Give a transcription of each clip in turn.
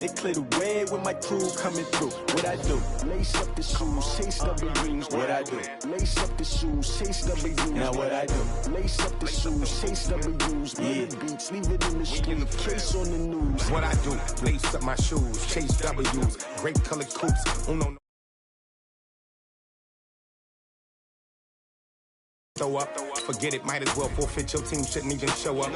They clear the way with my crew coming through. What I do? Lace up the shoes, chase W's. What I do? Lace up the shoes, chase W's. Now what I do? Lace up the shoes, chase W's. Yeah. Beats, leave it in the street, case on the news. What I do? Lace up my shoes, chase W's. Great colored coupes. Uno. Throw up, forget it, might as well forfeit your team, shouldn't even show up.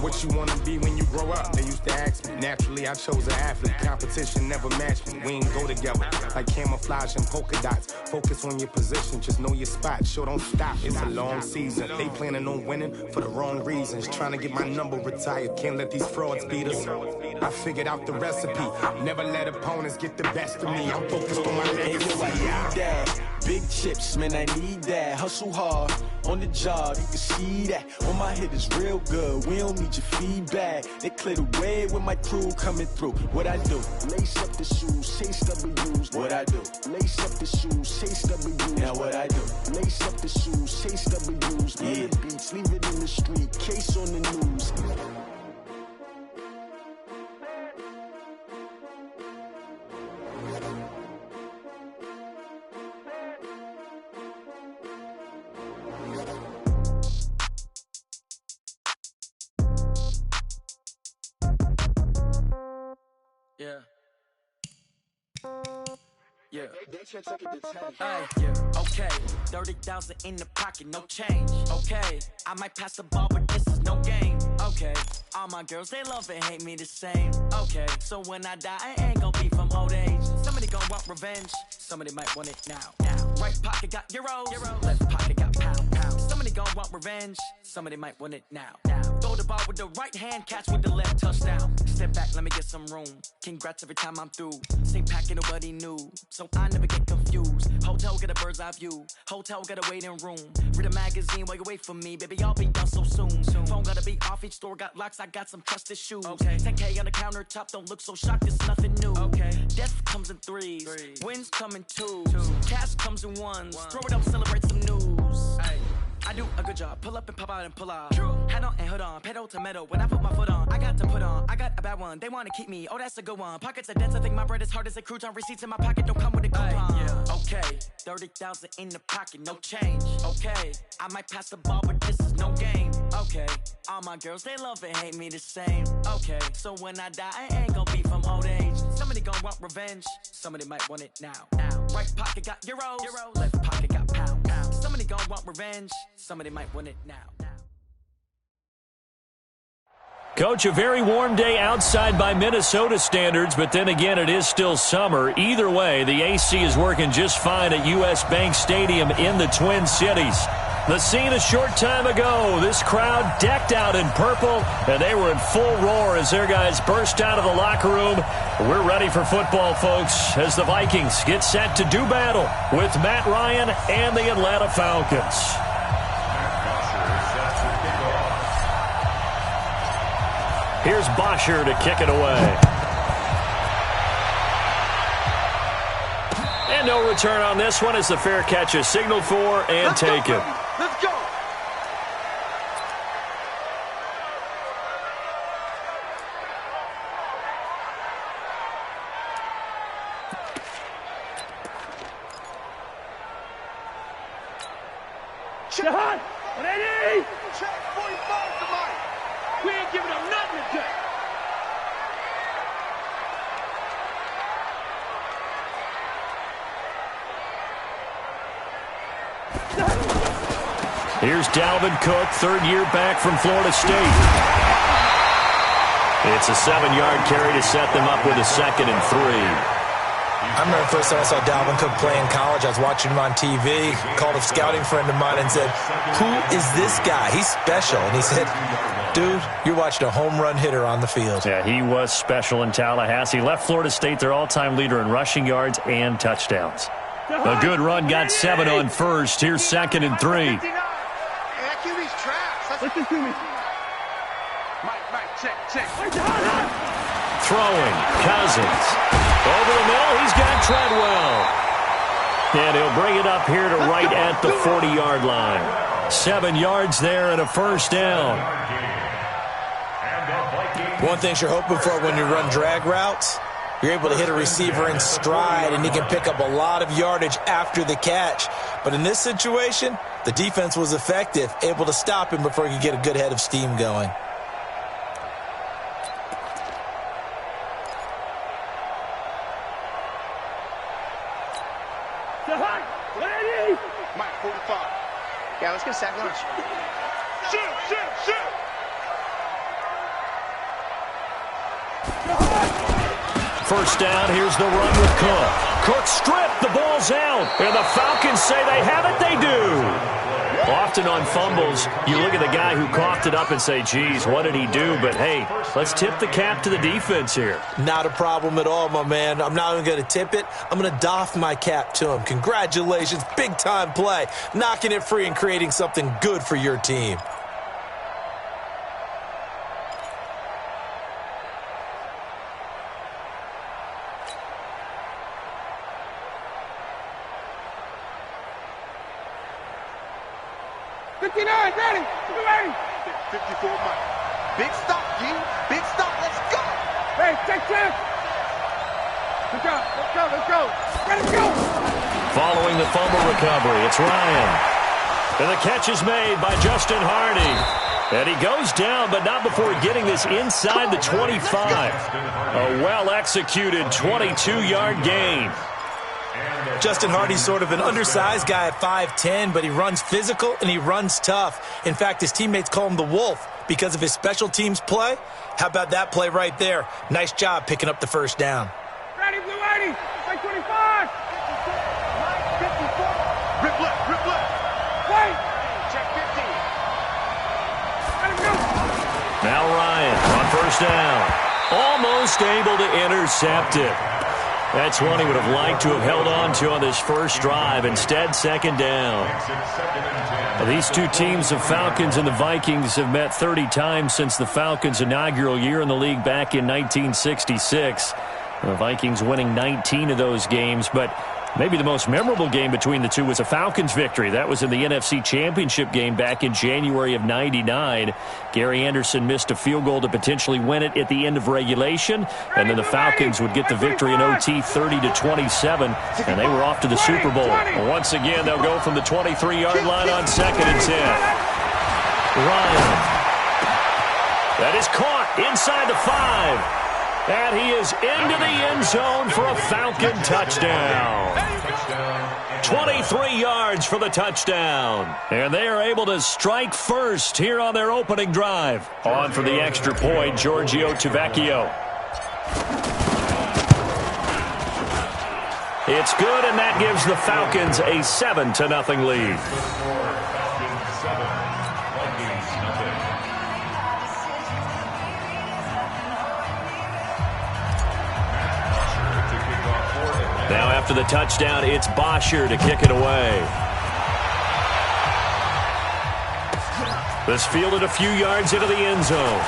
What you wanna be when you grow up? They used to ask me. Naturally, I chose an athlete. Competition never matched me. We ain't go together like camouflage and polka dots. Focus on your position, just know your spot. Sure, don't stop. It's a long season. They planning on winning for the wrong reasons. Trying to get my number retired. Can't let these frauds beat us. I figured out the recipe. Never let opponents get the best of me. I'm focused on my legacy. Big chips, man, I need that. Hustle hard on the job, you can see that. On my hit is real good, we don't need your feedback. They clear the way with my crew coming through. What I do? Lace up the shoes, chase W's. What I do? Lace up the shoes, chase W's. Now what I do? Lace up the shoes, chase W's. Yeah. Beats, leave it in the street, case on the news. Yeah. Hey, yeah. Okay, 30,000 in the pocket, no change. Okay, I might pass the ball, but this is no game. Okay, all my girls, they love and hate me the same. Okay, so when I die, I ain't gon' be from old age. Somebody gon' want revenge, somebody might want it now. Right pocket got euros, left pocket got pound. Somebody gon' want revenge, somebody might want it now. Throw the ball with the right hand, catch with the left, touchdown. Step back, let me get some room. Congrats every time I'm through. Same packet, nobody knew, so I never get confused. Hotel get a bird's eye view, hotel got a waiting room. Read a magazine while you wait for me, baby, I'll be done so soon. Phone gotta be off, each store got locks, I got some trusted shoes. 10K on the countertop, don't look so shocked, it's nothing new. Death comes in threes, wins come in twos, cash comes in ones. Throw it up, celebrate some news. I do a good job, pull up and pop out and pull out. Head on and hood on, pedal to metal. When I put my foot on, I got to put on. I got a bad one, they wanna keep me, oh that's a good one. Pockets are dense, I think my bread is hard as a crouton. Receipts in my pocket don't come with a coupon. Okay, 30,000 in the pocket, no change. Okay, I might pass the ball, but this is no game. Okay, all my girls, they love and hate me the same. Okay, so when I die, I ain't gon' be from old age. Somebody gon' want revenge, somebody might want it now. Right pocket got euros, left pocket got pound. Somebody gon' want revenge, somebody might want it now. Coach, a very warm day outside by Minnesota standards, but then again, it is still summer. Either way, the AC is working just fine at U.S. Bank Stadium in the Twin Cities. The scene a short time ago, this crowd decked out in purple, and they were in full roar as their guys burst out of the locker room. We're ready for football, folks, as the Vikings get set to do battle with Matt Ryan and the Atlanta Falcons. Here's Bosher to kick it away. And no return on this one as the fair catch is signaled for and taken. Let's go! Shot! Ready! Check 45 tonight! We ain't giving them nothing today! Here's Dalvin Cook, third year back from Florida State. It's a 7-yard carry to set them up with a 2nd and 3. I remember the first time I saw Dalvin Cook play in college. I was watching him on TV, called a scouting friend of mine and said, "Who is this guy? He's special." And he said, "Dude, you're watching a home run hitter on the field." Yeah, he was special in Tallahassee. Left Florida State their all-time leader in rushing yards and touchdowns. A good run got 7 on first. Here's 2nd and 3. Listen to me. Mike, check. Throwing, Cousins. Over the middle, he's got Treadwell. And he'll bring it up here to right at the 40-yard line. 7 yards there and a first down. One thing you're hoping for when you run drag routes, You're able to hit a receiver in stride, and he can pick up a lot of yardage after the catch. But in this situation, the defense was effective, able to stop him before he could get a good head of steam going. Mike, 45. Yeah, let's get a sack lunch. Shoot! First down, here's the run with Cook. Cook stripped, the ball's out. And the Falcons say they have it, they do. Often on fumbles, you look at the guy who coughed it up and say, geez, what did he do? But hey, let's tip the cap to the defense here. Not a problem at all, my man. I'm not even going to tip it. I'm going to doff my cap to him. Congratulations, big-time play. Knocking it free and creating something good for your team. Ready. 54, Mike. Big stop, G. Big stop. Let's go. Hey, check. Let's go. Let's go. Following the fumble recovery, it's Ryan. And the catch is made by Justin Hardy. And he goes down, but not before getting this inside the 25. A well-executed 22-yard gain. Justin Hardy's sort of an undersized guy at 5'10", but he runs physical and he runs tough. In fact, his teammates call him the Wolf because of his special teams play. How about that play right there? Nice job picking up the first down. Ready, blue 80. Like 25. Mike, 54. Rip left. Wait. Check 50. Let him go. Now Ryan on first down. Almost able to intercept it. That's one he would have liked to have held on to on this first drive. Instead, second down. Well, these two teams, the Falcons and the Vikings, have met 30 times since the Falcons' inaugural year in the league back in 1966. The Vikings winning 19 of those games, but maybe the most memorable game between the two was a Falcons victory. That was in the NFC Championship game back in January of '99. Gary Anderson missed a field goal to potentially win it at the end of regulation, and then the Falcons would get the victory in OT 30-27, and they were off to the Super Bowl. Once again, they'll go from the 23-yard line on 2nd and 10. Ryan. That is caught inside the 5. And he is into the end zone for a Falcon touchdown. 23 yards for the touchdown. And they are able to strike first here on their opening drive. On for the extra point, Giorgio Tavecchio. It's good, and that gives the Falcons a 7-0 lead. Now after the touchdown, it's Bosher to kick it away. This fielded a few yards into the end zone.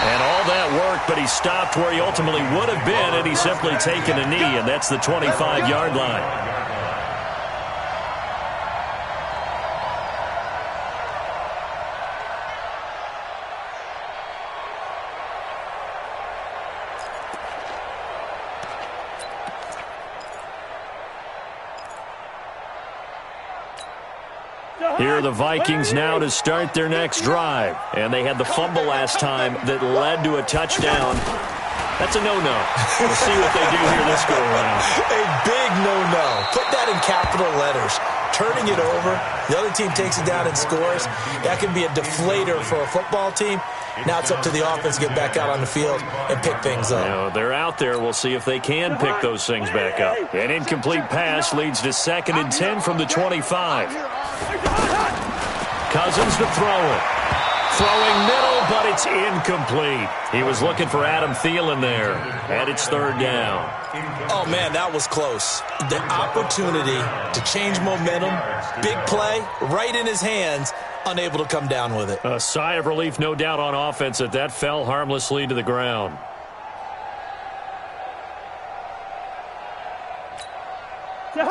And all that work, but he stopped where he ultimately would have been had he simply taken a knee, and that's the 25-yard line. Here are the Vikings now to start their next drive. And they had the fumble last time that led to a touchdown. That's a no-no. We'll see what they do here this go-around. A big no-no. Put that in capital letters. Turning it over, the other team takes it down and scores. That can be a deflator for a football team. Now it's up to the offense to get back out on the field and pick things up. You know, they're out there. We'll see if they can pick those things back up. An incomplete pass leads to 2nd and 10 from the 25. Cousins to throw it. Throwing middle, but it's incomplete. He was looking for Adam Thielen there. And it's 3rd down. Oh, man, that was close. The opportunity to change momentum, big play, right in his hands, unable to come down with it. A sigh of relief, no doubt, on offense that fell harmlessly to the ground.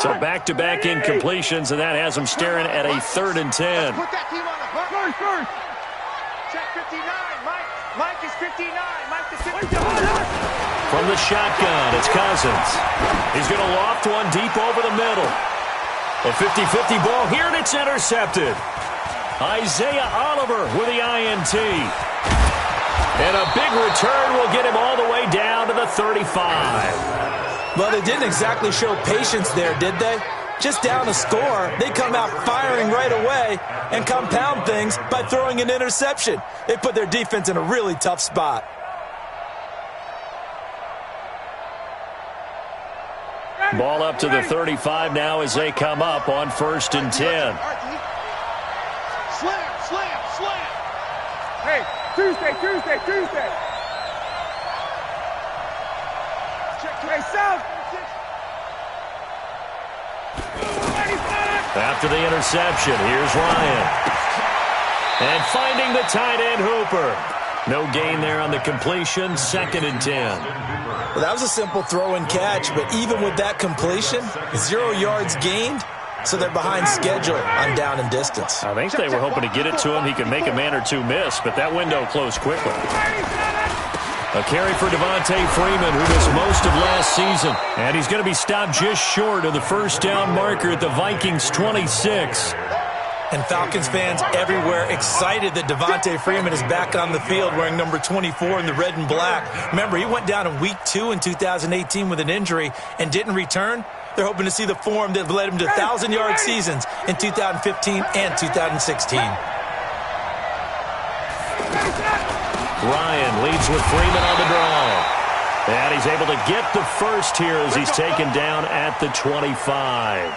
So back-to-back incompletions, and that has him staring at a 3rd and 10. Put that team on the button. First. Check 59. Mike is 59. Mike to 59. From the shotgun, it's Cousins. He's going to loft one deep over the middle. A 50-50 ball here, and it's intercepted. Isaiah Oliver with the INT. And a big return will get him all the way down to the 35. Well, they didn't exactly show patience there, did they? Just down a score, they come out firing right away and compound things by throwing an interception. They put their defense in a really tough spot. Ball up to the 35 now as they come up on 1st and 10. Slam, slam, slam. Hey, Tuesday. Hey, South. After the interception, here's Ryan. And finding the tight end Hooper. No gain there on the completion, 2nd and 10. Well, that was a simple throw and catch, but even with that completion, 0 yards gained, so they're behind schedule on down and distance. I think they were hoping to get it to him. He could make a man or two miss, but that window closed quickly. A carry for Devontae Freeman, who missed most of last season. And he's going to be stopped just short of the first down marker at the Vikings' 26. And Falcons fans everywhere excited that Devontae Freeman is back on the field wearing number 24 in the red and black. Remember, he went down in week 2 in 2018 with an injury and didn't return. They're hoping to see the form that led him to 1,000-yard seasons in 2015 and 2016. Ryan leads with Freeman on the draw. And he's able to get the first here as he's taken down at the 25.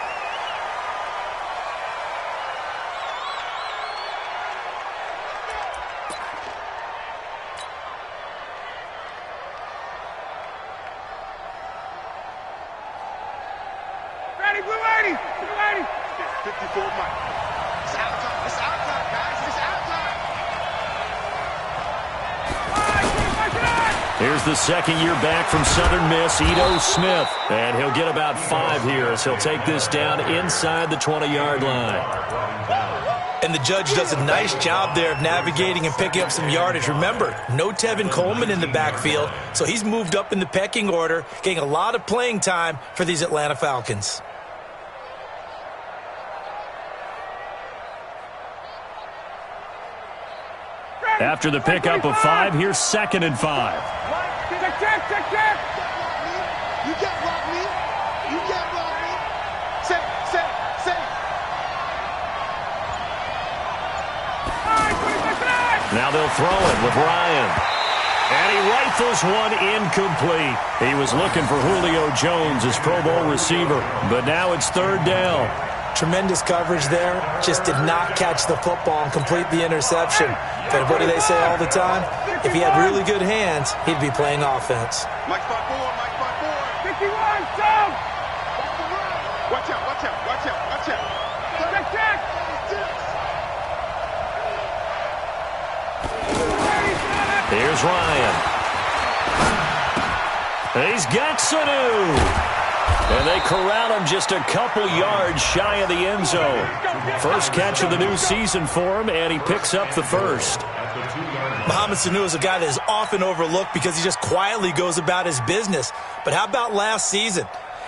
Ready, blue 80. 54 Mike. It's out time. It's out time, guys. It's out time. Here's the second year back from Southern Miss, Ito Smith. And he'll get about 5 here as he'll take this down inside the 20-yard line. And the judge does a nice job there of navigating and picking up some yardage. Remember, no Tevin Coleman in the backfield, so he's moved up in the pecking order, getting a lot of playing time for these Atlanta Falcons. After the pickup of 5, here's 2nd and 5. Check. You can't block me. You can't block me. Set. Now they'll throw it with Ryan. And he rifles one incomplete. He was looking for Julio Jones, his Pro Bowl receiver. But now it's 3rd down. Tremendous coverage there. Just did not catch the football and complete the interception. But what do they say all the time? If he had really good hands, he'd be playing offense. Mike 5-4. 51, Tom! Watch out. Check. Here's Ryan. He's got Sanu. And they corral him just a couple yards shy of the end zone. First catch of the new season for him, and he picks up the first. Mohamed Sanu is a guy that is often overlooked because he just quietly goes about his business. But how about last season?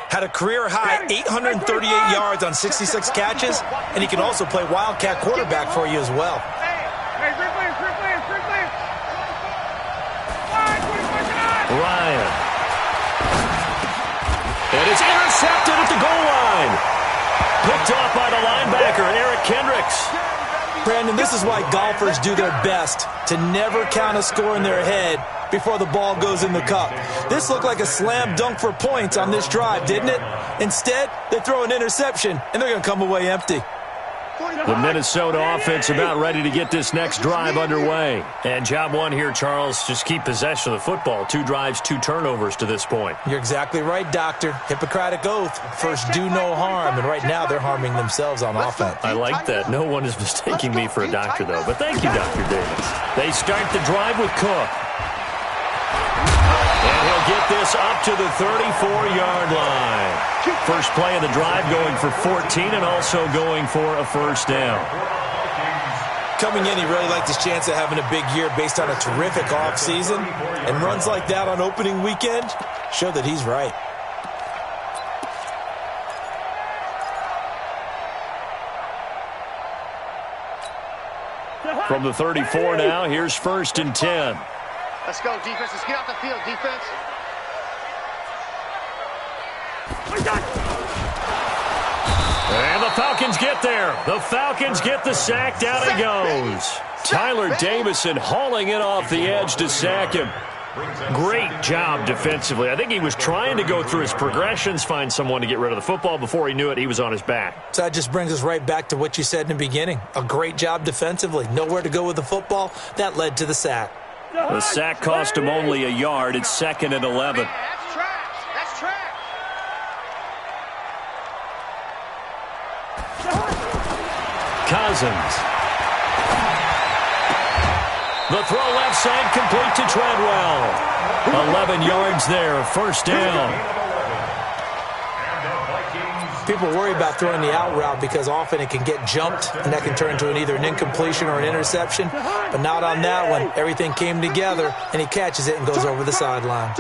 Had a career-high 838 yards on 66 catches, and he can also play Wildcat quarterback for you as well. Ryan. And it's intercepted at the goal line. Picked off by the linebacker, Eric Kendricks. Brandon, this is why golfers do their best to never count a score in their head before the ball goes in the cup. This looked like a slam dunk for points on this drive, didn't it? Instead, they throw an interception, and they're going to come away empty. The Minnesota offense about ready to get this next drive underway. And job one here, Charles, just keep possession of the football. 2 drives, 2 turnovers to this point. You're exactly right, Doctor. Hippocratic oath. First, do no harm. And right now, they're harming themselves on offense. I like that. No one is mistaking me for a doctor, though. But thank you, Dr. Davis. They start the drive with Cook. And he'll get this up to the 34-yard line. First play of the drive going for 14 and also going for a first down. coming in, he really liked his chance of having a big year based on a terrific offseason. And runs like that on opening weekend show that he's right. From the 34 now, here's 1st and 10. Let's go, defense. Let's get off the field, defense. And the Falcons get there. The Falcons get the sack. Down he goes. Tyler Davison hauling it off the edge to sack him. Great job defensively. I think he was trying to go through his progressions, find someone to get rid of the football. Before he knew it, he was on his back. So that just brings us right back to what you said in the beginning. A great job defensively. Nowhere to go with the football. That led to the sack. The sack cost him only a yard. It's 2nd and 11. That's trash. That's trash. Cousins. The throw left side complete to Treadwell. 11 yards there, 1st down. People worry about throwing the out route because often it can get jumped, and that can turn into either an incompletion or an interception. But not on that one. Everything came together, and he catches it and goes over the sideline.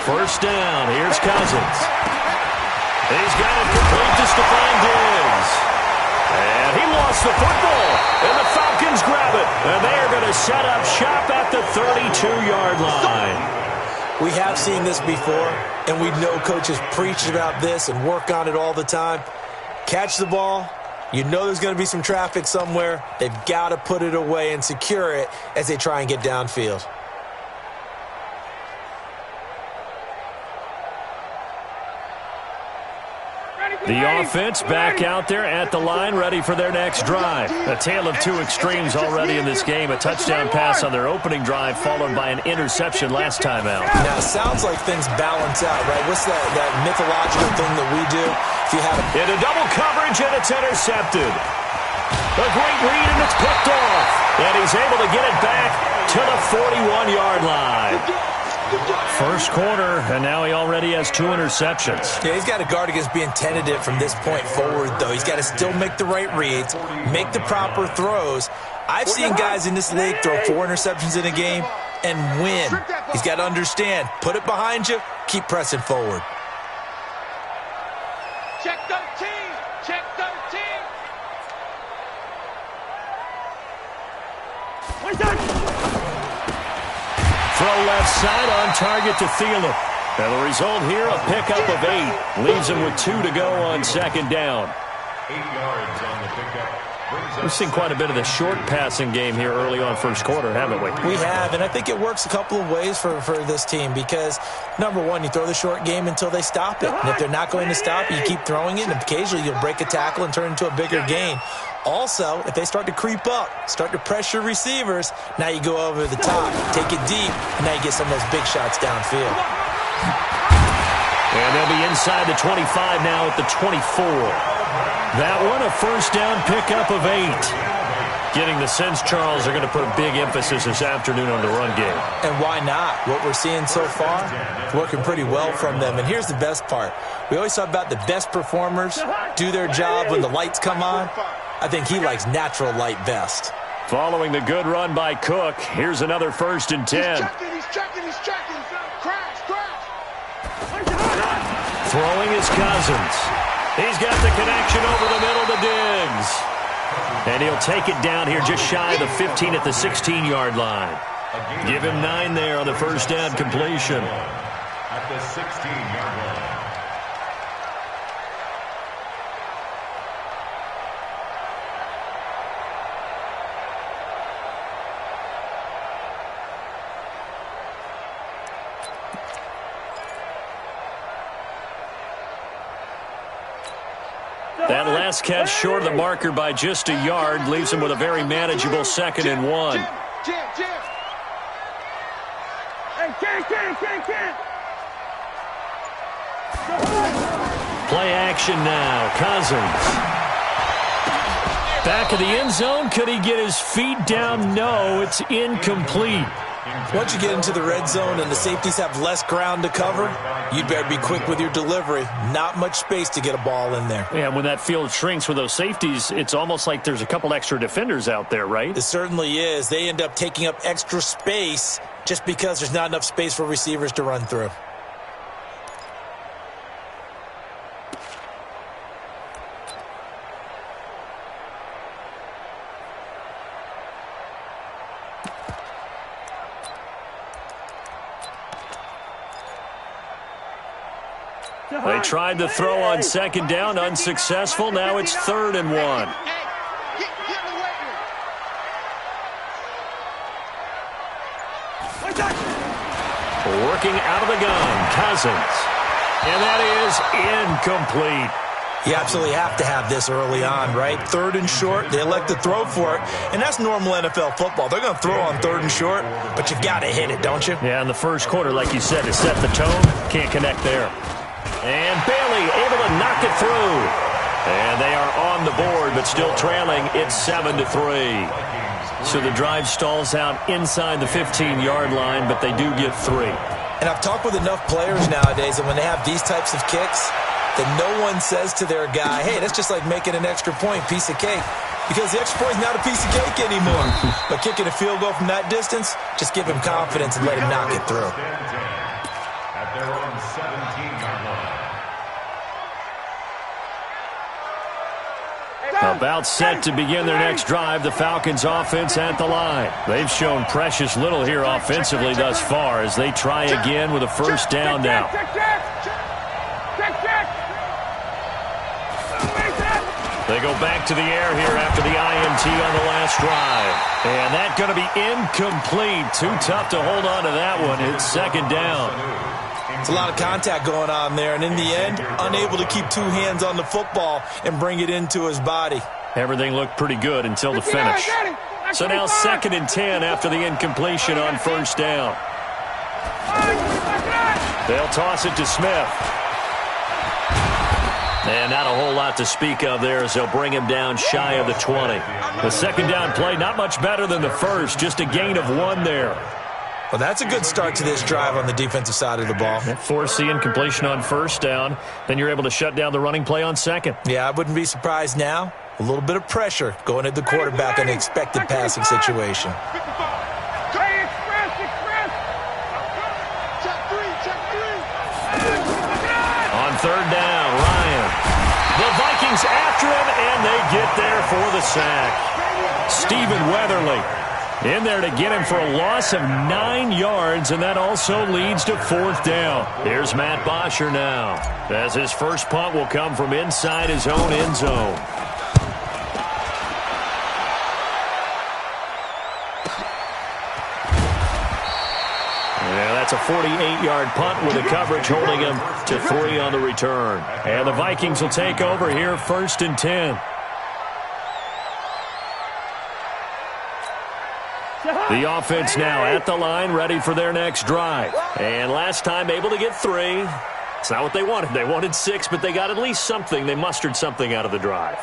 First down. Here's Cousins. He's got it complete to Stephon Diggs. And he lost the football. And the Falcons grab it. And they are going to set up shop at the 32-yard line. We have seen this before, and we know coaches preach about this and work on it all the time. Catch the ball. You know there's going to be some traffic somewhere. They've got to put it away and secure it as they try and get downfield. The offense back out there at the line, ready for their next drive. A tale of two extremes already in this game. A touchdown pass on their opening drive, followed by an interception last time out. Now, it sounds like things balance out, right? What's that mythological thing that we do? If you have into double coverage, and it's intercepted. A great read, and it's picked off. And he's able to get it back to the 41-yard line. First quarter, and now he already has 2 interceptions. Yeah, he's got to guard against being tentative from this point forward, though. He's got to still make the right reads, make the proper throws. I've seen guys in this league throw 4 interceptions in a game and win. He's got to understand, put it behind you, keep pressing forward. Check 13! Check 13! Throw left side on target to Thielen. And the result here, a pickup of 8. Leaves him with 2 to go on 2nd down. 8 yards on the pickup. We've seen quite a bit of the short passing game here early on first quarter, haven't we? We have, and I think it works a couple of ways for this team because, number one, you throw the short game until they stop it. And if they're not going to stop it, you keep throwing it, and occasionally you'll break a tackle and turn it into a bigger gain. Also, if they start to creep up, start to pressure receivers, now you go over the top, take it deep, and now you get some of those big shots downfield. And they'll be inside the 25 now at the 24. That one, a first down pickup of 8. Getting the sense, Charles, they're going to put a big emphasis this afternoon on the run game. And why not? What we're seeing so far, working pretty well from them. And here's the best part. We always talk about the best performers do their job when the lights come on. I think he likes natural light best. Following the good run by Cook, here's another 1st and 10. He's checking. Crash. Throwing is Cousins. He's got the connection over the middle to Diggs. And he'll take it down here just shy of the 15 at the 16-yard line. Give him 9 there on the first down completion. At the 16-yard line. That last catch short of the marker by just a yard leaves him with a very manageable 2nd and 1. Play action now. Cousins. Back of the end zone. Could he get his feet down? No, it's incomplete. Once you get into the red zone and the safeties have less ground to cover, you'd better be quick with your delivery. Not much space to get a ball in there. Yeah, when that field shrinks with those safeties, it's almost like there's a couple extra defenders out there, right? It certainly is. They end up taking up extra space just because there's not enough space for receivers to run through. They tried to throw on second down, unsuccessful. Now it's 3rd and 1. Working out of the gun, Cousins. And that is incomplete. You absolutely have to have this early on, right? 3rd and short, they elect to throw for it, and that's normal NFL football. They're going to throw on 3rd and short, but you've got to hit it, don't you? Yeah, in the first quarter, like you said, to set the tone, can't connect there. And Bailey able to knock it through. And they are on the board, but still trailing. It's 7-3. So the drive stalls out inside the 15-yard line, but they do get 3. And I've talked with enough players nowadays that when they have these types of kicks, that no one says to their guy, hey, that's just like making an extra point, piece of cake. Because the extra point is not a piece of cake anymore. But kicking a field goal from that distance, just give him confidence and let him knock it through. At their own 17-yard line. About set to begin their next drive, the Falcons offense at the line. They've shown precious little here offensively thus far as they try again with a first down now. They go back to the air here after the INT on the last drive. And that's going to be incomplete. Too tough to hold on to that one. It's 2nd down. It's a lot of contact going on there, and in the end, unable to keep 2 hands on the football and bring it into his body. Everything looked pretty good until the finish. So now 2nd and 10 after the incompletion on first down. They'll toss it to Smith. And not a whole lot to speak of there as they'll bring him down shy of the 20. The second down play, not much better than the first, just a gain of 1 there. Well, that's a good start to this drive on the defensive side of the ball. Force the incompletion on first down. Then you're able to shut down the running play on second. Yeah, I wouldn't be surprised now. A little bit of pressure going at the quarterback in an expected passing situation. On 3rd down, Ryan. The Vikings after him, and they get there for the sack. Stephen Weatherly in there to get him for a loss of 9 yards, and that also leads to 4th down. Here's Matt Bosher now, as his first punt will come from inside his own end zone. Yeah, that's a 48-yard punt with the coverage holding him to 3 on the return. And the Vikings will take over here 1st and 10. The offense now at the line, ready for their next drive. And last time able to get 3. It's not what they wanted. They wanted 6, but they got at least something. They mustered something out of the drive.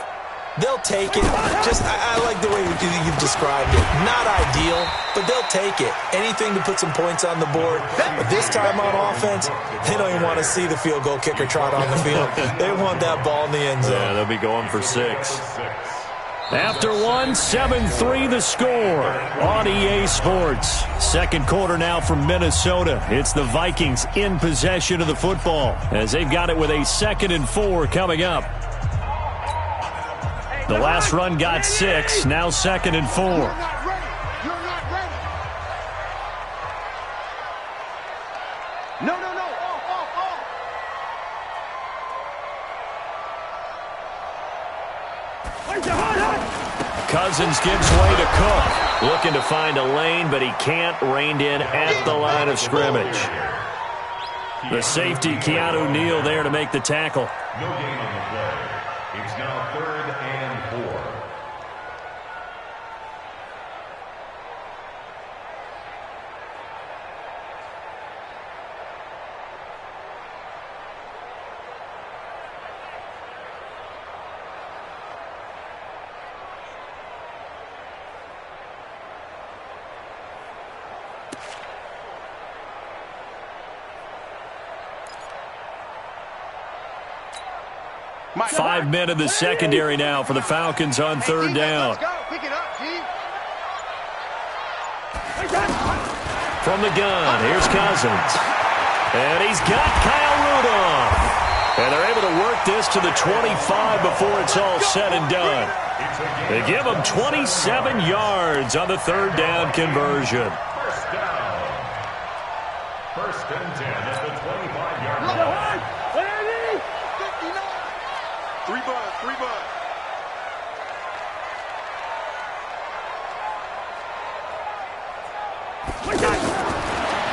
They'll take it. I like the way you've described it. Not ideal, but they'll take it. Anything to put some points on the board. But this time on offense, they don't even want to see the field goal kicker trot on the field. They want that ball in the end zone. Yeah, they'll be going for 6. After 1, 7-3 the score on EA Sports. Second quarter now from Minnesota. It's the Vikings in possession of the football as they've got it with a 2nd and 4 coming up. The last run got 6, now 2nd and 4. No. Cousins gives way to Cook. Looking to find a lane, but he can't. Reined in at the line of scrimmage. The safety, Keanu Neal, there to make the tackle. No gain on the play. It's now 3rd and 4. 5 men in the secondary now for the Falcons on third down. Let's go. Pick it up, G. From the gun, here's Cousins. And he's got Kyle Rudolph. And they're able to work this to the 25 before it's all said and done. They give him 27 yards on the third down conversion. First down. First and 10 at the 25-yard line. 3 buds, 3 buds.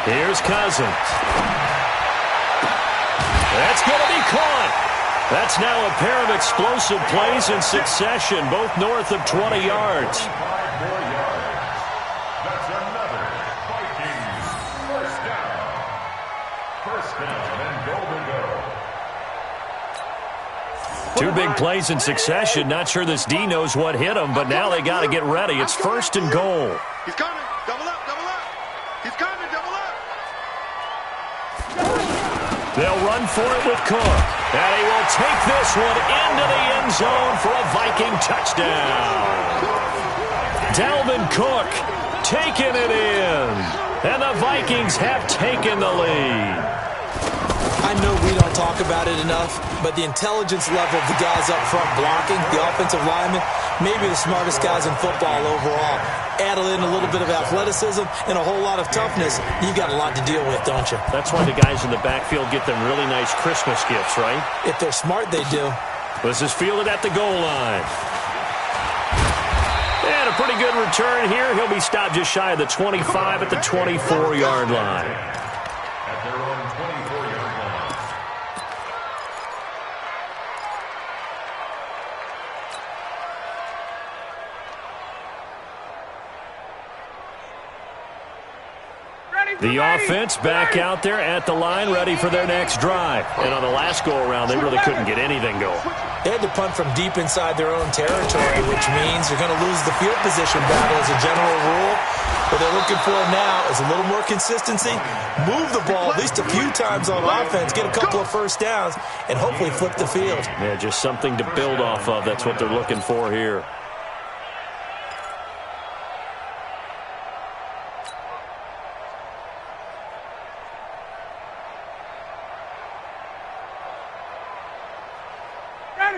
Here's Cousins. That's going to be caught. That's now a pair of explosive plays in succession, both north of 20 yards. 5 more yards. That's another Vikings first down. First down and goal to go. 2 big plays in succession. Not sure this D knows what hit him, but now they got to get ready. It's first and goal. He's coming. Double up, double up. He's coming, double up. They'll run for it with Cook. And he will take this one into the end zone for a Viking touchdown. Dalvin Cook taking it in. And the Vikings have taken the lead. I know we don't talk about it enough, but the intelligence level of the guys up front blocking, the offensive linemen, maybe the smartest guys in football overall. Added in a little bit of athleticism and a whole lot of toughness. You've got a lot to deal with, don't you? That's why the guys in the backfield get them really nice Christmas gifts, right? If they're smart, they do. This is fielded at the goal line. And a pretty good return here. He'll be stopped just shy of the 25 at the 24-yard line. At their own 24-yard line. The offense back out there at the line, ready for their next drive. And on the last go-around, they really couldn't get anything going. They had to punt from deep inside their own territory, which means you're going to lose the field position battle as a general rule. What they're looking for now is a little more consistency, move the ball at least a few times on offense, get a couple of first downs, and hopefully flip the field. Yeah, just something to build off of. That's what they're looking for here.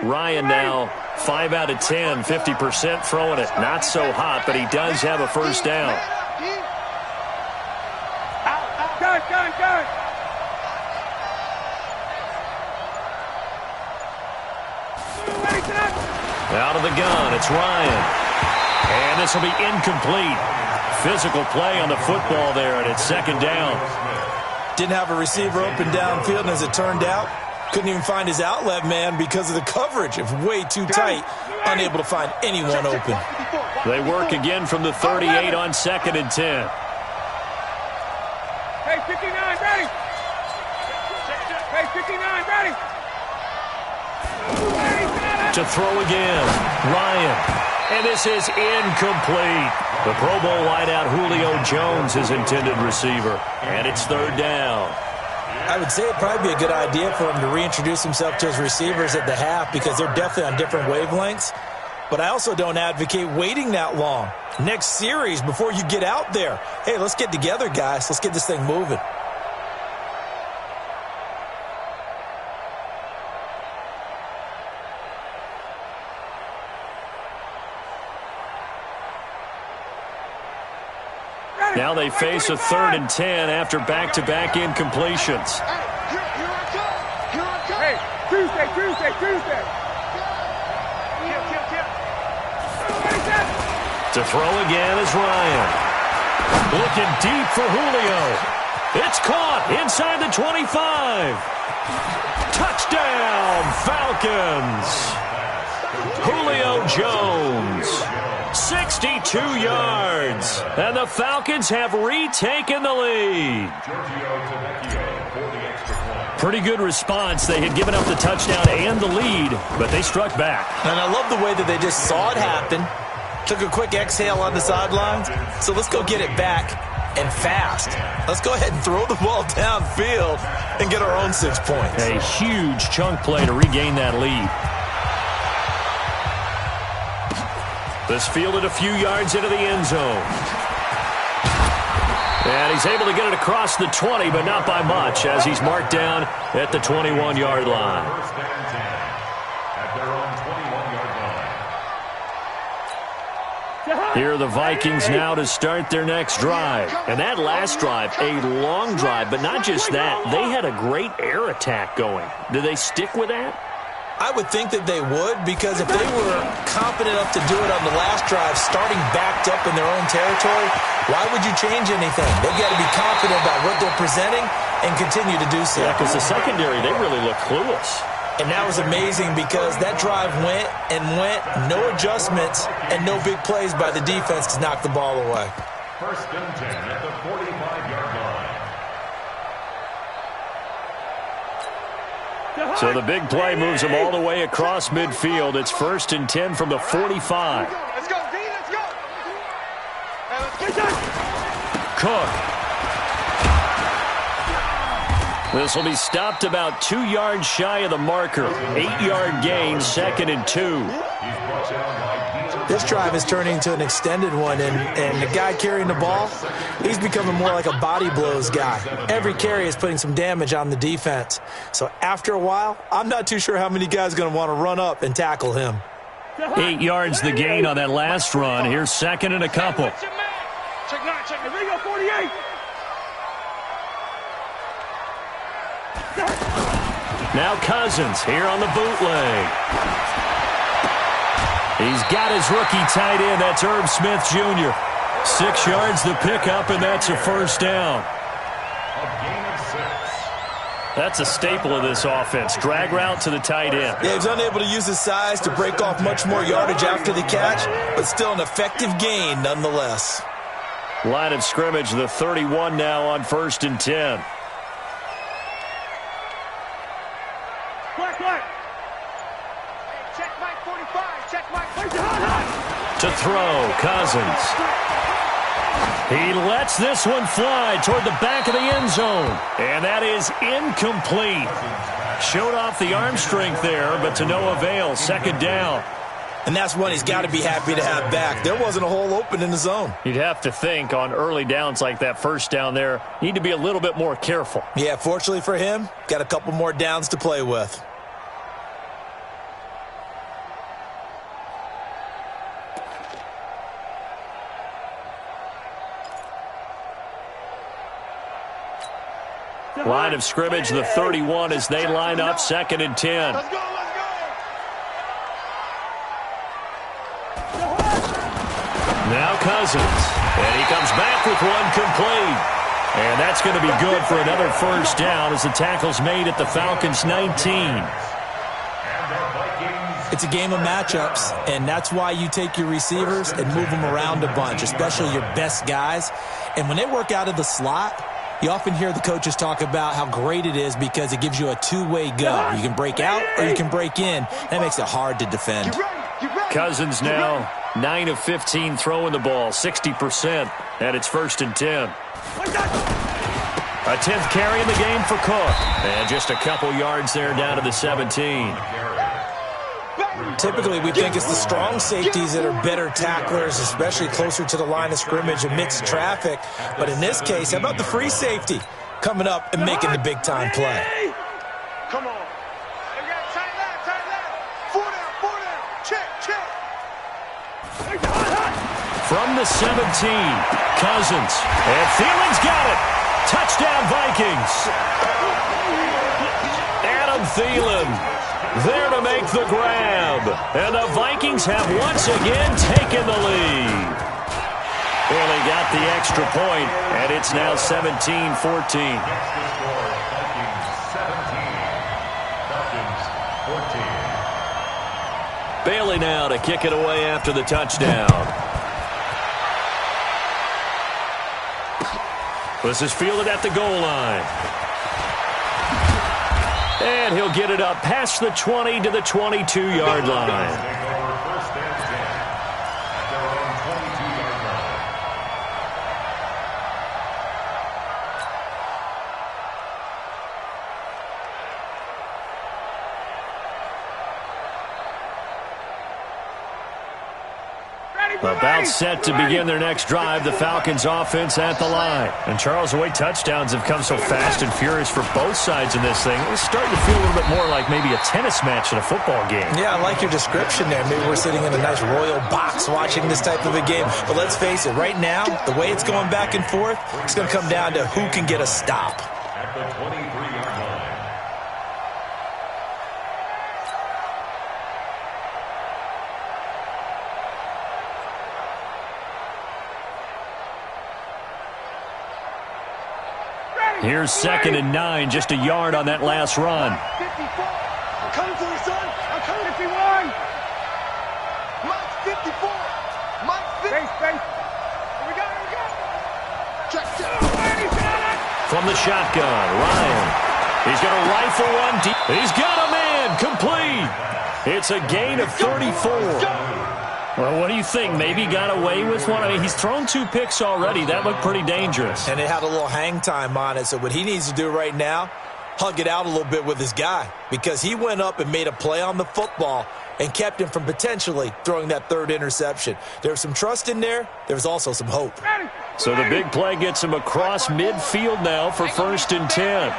Ryan now 5 out of 10, 50% throwing it. Not so hot, but he does have a first down. Out of the gun, it's Ryan. And this will be incomplete. Physical play on the football there, and it's second down. Didn't have a receiver open downfield, and as it turned out, couldn't even find his outlet man because of the coverage. It was way too tight, unable to find anyone open. They work again from the 38 on second and 10. Hey, 59, ready. Hey, 59, ready. To throw again, Ryan. And this is incomplete. The Pro Bowl wideout Julio Jones is intended receiver. And it's third down. I would say it'd probably be a good idea for him to reintroduce himself to his receivers at the half because they're definitely on different wavelengths. But I also don't advocate waiting that long. Next series before you get out there. Hey, let's get together, guys. Let's get this thing moving. Now they face a 3rd and 10 after back-to-back incompletions. Hey, Tuesday. To throw again is Ryan. Looking deep for Julio. It's caught inside the 25. Touchdown, Falcons. Julio Jones. 62 yards. And the Falcons have retaken the lead. Pretty good response. They had given up the touchdown and the lead, but they struck back. And I love the way that they just saw it happen, took a quick exhale on the sidelines. So let's go get it back and fast. Let's go ahead and throw the ball downfield and get our own 6 points. A huge chunk play to regain that lead. This fielded a few yards into the end zone. And he's able to get it across the 20, but not by much, as he's marked down at the 21-yard line. First and 10 at their own 21-yard line. Here are the Vikings now to start their next drive. And that last drive, a long drive, but not just that. They had a great air attack going. Do they stick with that? I would think that they would, because if they were confident enough to do it on the last drive, starting backed up in their own territory, why would you change anything? They've got to be confident about what they're presenting and continue to do so. Yeah, because the secondary, they really look clueless. And that was amazing because that drive went and went, no adjustments, and no big plays by the defense to knock the ball away. First and 10 at the 45-yard line. So the big play moves them all the way across midfield. It's first and 10 from the 45. Let's go, D, let's go. Cook. This will be stopped about 2 yards shy of the marker. 8-yard gain, second and 2. This drive is turning into an extended one, and the guy carrying the ball, he's becoming more like a body blows guy. Every carry is putting some damage on the defense. So after a while, I'm not too sure how many guys are going to want to run up and tackle him. 8 yards the gain on that last run. Here's second and a couple. Check 9, check 48. Now Cousins here on the bootleg. He's got his rookie tight end. That's Herb Smith Jr. 6 yards the pickup, and that's a first down. A gain of 6. That's a staple of this offense. Drag route to the tight end. Yeah, he's unable to use his size to break off much more yardage after the catch, but still an effective gain nonetheless. Line of scrimmage, the 31 now on first and 10. Check Mike 45, check Mike. To throw, Cousins. He lets this one fly toward the back of the end zone. And that is incomplete. Showed off the arm strength there, but to no avail. Second down. And that's one he's got to be happy to have back. There wasn't a hole open in the zone. You'd have to think on early downs like that first down there, need to be a little bit more careful. Yeah, fortunately for him, got a couple more downs to play with. Line of scrimmage, the 31 as they line up second and 10. Let's go, let's go. Now Cousins. And he comes back with one complete. And that's going to be good for another first down as the tackle's made at the Falcons' 19. It's a game of matchups, and that's why you take your receivers and move them around a bunch, especially your best guys. And when they work out of the slot, you often hear the coaches talk about how great it is because it gives you a two-way go. You can break out or you can break in. That makes it hard to defend. Cousins now 9 of 15 throwing the ball, 60%, and it's first and 10. A 10th carry in the game for Cook. And just a couple yards there down to the 17. Typically, we think it's the strong safeties that are better tacklers, especially closer to the line of scrimmage amidst traffic. But in this case, how about the free safety coming up and making the big-time play? Come on. You got tight left, tight left. 4 down. Check, check. From the 17, Cousins. And Thielen's got it. Touchdown, Vikings. Adam Thielen there to make the grab. And the Vikings have once again taken the lead. Well, they got the extra point, and it's now 17-14. Bailey now to kick it away after the touchdown. This is fielded at the goal line. And he'll get it up past the 20 to the 22-yard line. About set to begin their next drive, the Falcons offense at the line. And Charles, the way touchdowns have come so fast and furious for both sides in this thing, it's starting to feel a little bit more like maybe a tennis match in a football game. Yeah, I like your description there. Maybe we're sitting in a nice royal box watching this type of a game. But let's face it, right now, the way it's going back and forth, it's going to come down to who can get a stop. At the 23-yard line. Here's 2nd and 9, just a yard on that last run. 54. I'm coming for you, son. I'm coming. 51. Mike's 54. Mike's 50. Space. Here we go. Check. From the shotgun, Ryan. He's going to rifle one deep. He's got a man, complete. It's a gain of 34. Well, what do you think? Maybe got away with one? I mean, he's thrown 2 picks already. That looked pretty dangerous. And it had a little hang time on it. So what he needs to do right now, hug it out a little bit with his guy. Because he went up and made a play on the football and kept him from potentially throwing that 3rd interception. There's some trust in there. There's also some hope. So the big play gets him across midfield now for 1st and 10.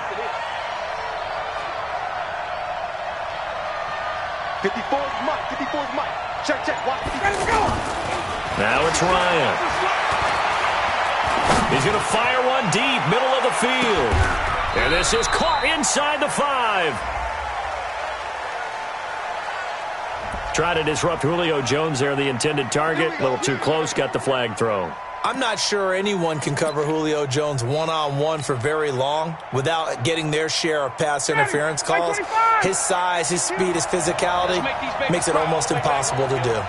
54's Mike. 54's Mike. Check. Watch. Go. Now it's Ryan. He's going to fire one deep, middle of the field. And this is caught inside the 5. Try to disrupt Julio Jones there, the intended target. A little too close, got the flag thrown. I'm not sure anyone can cover Julio Jones one-on-one for very long without getting their share of pass interference calls. His size, his speed, his physicality makes it almost impossible to do.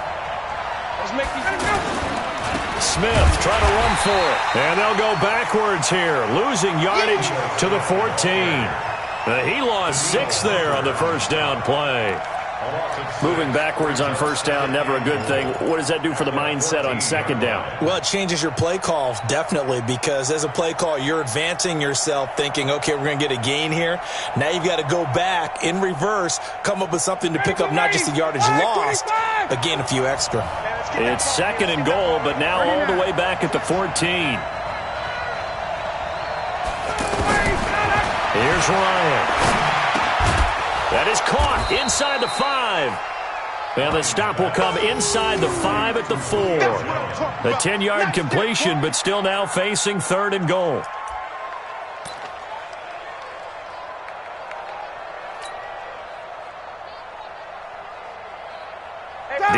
Smith trying to run for it. And they'll go backwards here, losing yardage to the 14. He lost 6 there on the first down play. Moving backwards on first down, never a good thing. What does that do for the mindset on second down? Well, it changes your play call, definitely, because as a play call, you're advancing yourself thinking, okay, we're going to get a gain here. Now you've got to go back in reverse, come up with something to pick up not just the yardage lost, but gain a few extra. It's 2nd and goal, but now all the way back at the 14. Here's Ryan. That is caught inside the 5. And the stop will come inside the 5 at the 4. A 10-yard completion, but still now facing 3rd and goal.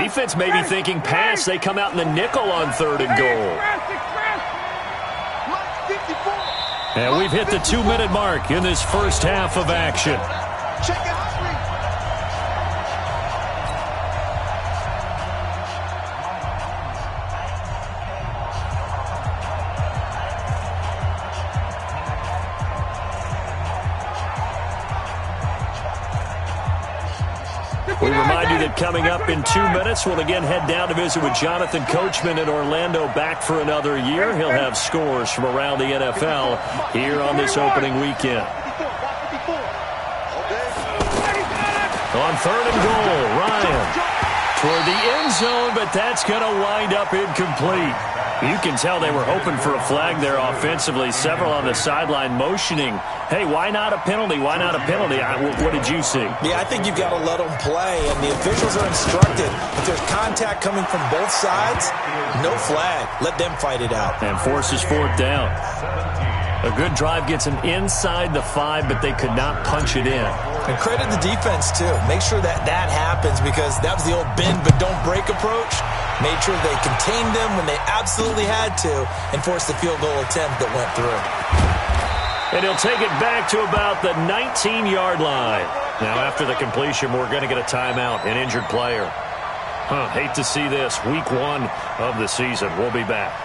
Defense may be thinking pass. They come out in the nickel on 3rd and goal. And we've hit the 2-minute mark in this first half of action. Check it out. We remind you that coming up in 2 minutes, we'll again head down to visit with Jonathan Coachman in Orlando, back for another year. He'll have scores from around the NFL here on this opening weekend. On 3rd and goal, Ryan toward the end zone, but that's going to wind up incomplete. You can tell they were hoping for a flag there offensively. Several on the sideline motioning, hey, why not a penalty? Why not a penalty? What did you see? Yeah, I think you've got to let them play, and the officials are instructed. If there's contact coming from both sides, no flag. Let them fight it out. And forces 4th down. A good drive gets them inside the 5, but they could not punch it in. And credit the defense, too. Make sure that happens, because that was the old bend but don't break approach. Made sure they contained them when they absolutely had to and forced the field goal attempt that went through. And he'll take it back to about the 19-yard line. Now, after the completion, we're going to get a timeout, an injured player. Hate to see this. Week 1 of the season. We'll be back.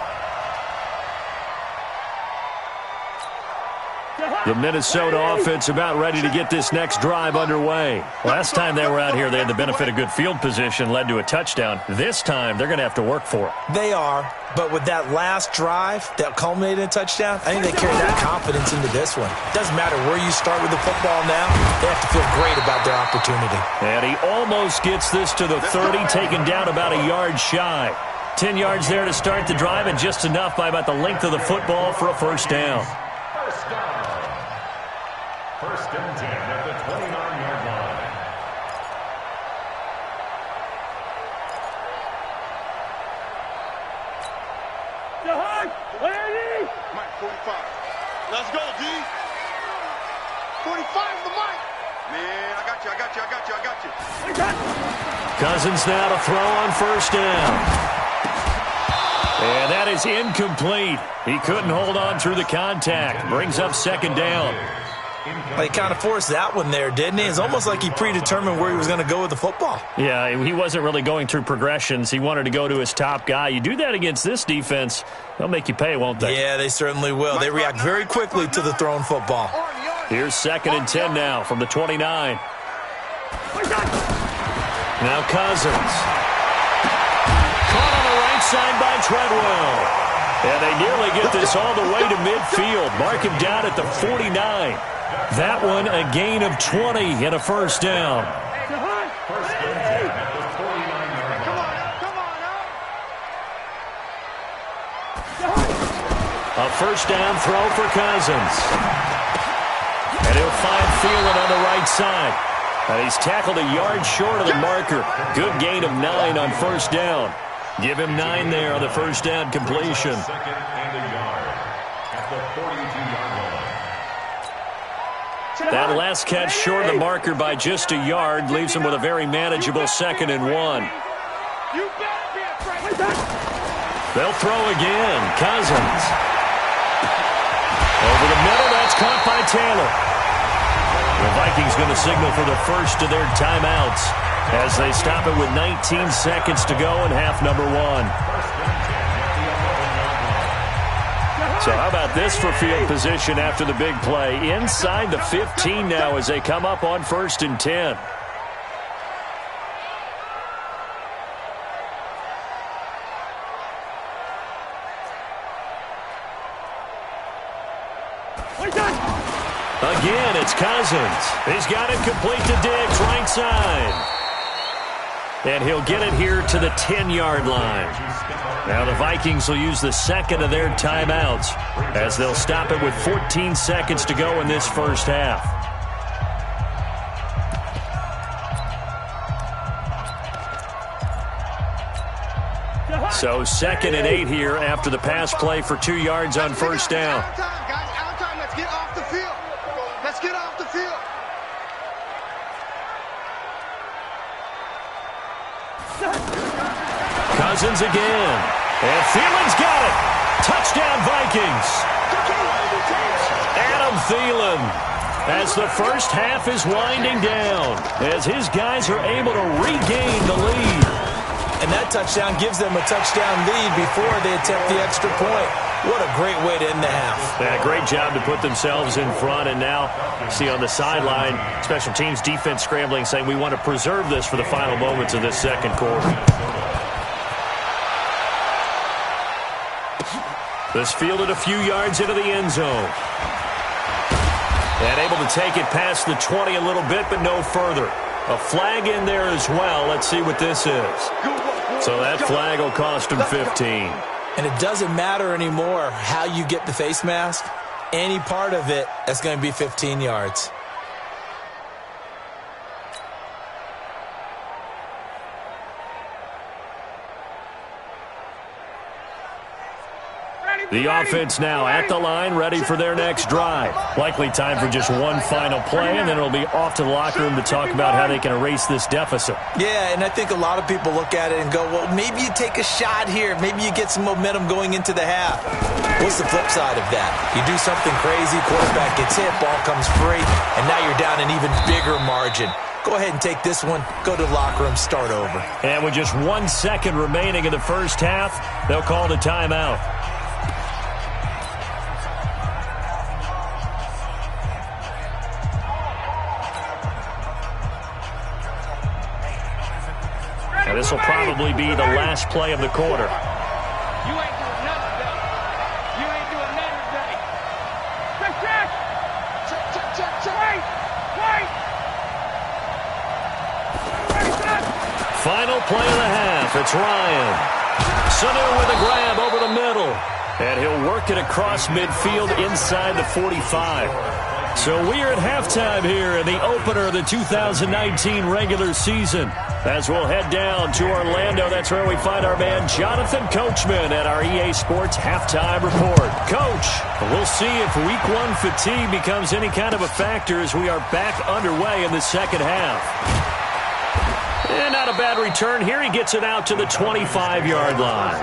The Minnesota offense about ready to get this next drive underway. Last time they were out here, they had the benefit of good field position, led to a touchdown. This time, they're going to have to work for it. They are, but with that last drive that culminated in a touchdown, I think they carry that confidence into this one. Doesn't matter where you start with the football now, they have to feel great about their opportunity. And he almost gets this to the 30, taken down about a yard shy. 10 yards there to start the drive, and just enough by about the length of the football for a first down. First down. First and 10 at the 29-yard line. Mike, 45. Let's go, D. 45 the Mike. Man, I got you. Cousins now to throw on first down. And that is incomplete. He couldn't hold on through the contact. Brings up second down. He kind of forced that one there, didn't he? It's almost like he predetermined where he was going to go with the football. Yeah, he wasn't really going through progressions. He wanted to go to his top guy. You do that against this defense, they'll make you pay, won't they? Yeah, they certainly will. They react very quickly to the thrown football. Here's second and 10 now from the 29. Now Cousins. Caught on the right side by Treadwell. And they nearly get this all the way to midfield. Mark him down at the 49. That one a gain of 20 and a first down. First and 10 at the 49-yard line. A first down throw for Cousins. And he'll find Thielen on the right side. And he's tackled a yard short of the marker. Good gain of 9 on first down. Give him 9 there on the first down completion. Second and a yard at the 42-yard line. That last catch short of the marker by just a yard leaves him with a very manageable second and 1. They'll throw again. Cousins. Over the middle, that's caught by Taylor. The Vikings going to signal for the first of their timeouts as they stop it with 19 seconds to go in half number 1. So how about this for field position after the big play? Inside the 15 now as they come up on first and 10. Again, it's Cousins. He's got it complete to Diggs, right side. And he'll get it here to the 10-yard line. Now the Vikings will use the second of their timeouts as they'll stop it with 14 seconds to go in this first half. So second and 8 here after the pass play for 2 yards on first down. Out time, guys. Out time. Let's get off the field. Let's get off the field. Cousins again. And Thielen's got it. Touchdown, Vikings. Adam Thielen as the first half is winding down as his guys are able to regain the lead. And that touchdown gives them a touchdown lead before they attempt the extra point. What a great way to end the half. Yeah, great job to put themselves in front. And now, see on the sideline, special teams defense scrambling, saying we want to preserve this for the final moments of this second quarter. This fielded a few yards into the end zone. And able to take it past the 20 a little bit, but no further. A flag in there as well. Let's see what this is. So that flag will cost him 15. And it doesn't matter anymore how you get the face mask. Any part of it, that's going to be 15 yards. The offense now at the line, ready for their next drive. Likely time for just one final play, and then it'll be off to the locker room to talk about how they can erase this deficit. Yeah, and I think a lot of people look at it and go, well, maybe you take a shot here. Maybe you get some momentum going into the half. What's the flip side of that? You do something crazy, quarterback gets hit, ball comes free, and now you're down an even bigger margin. Go ahead and take this one, go to the locker room, start over. And with just 1 second remaining in the first half, they'll call the timeout. And this will probably be the last play of the quarter. You ain't doing nothing today. You ain't doing nothing today. Check, check. Check, check, check, check. Wait, wait. Final play of the half. It's Ryan. Sanu with a grab over the middle. And he'll work it across midfield inside the 45. So we are at halftime here in the opener of the 2019 regular season. As we'll head down to Orlando, that's where we find our man Jonathan Coachman at our EA Sports Halftime Report. Coach, we'll see if Week 1 fatigue becomes any kind of a factor as we are back underway in the second half. And not a bad return here. He gets it out to the 25-yard line.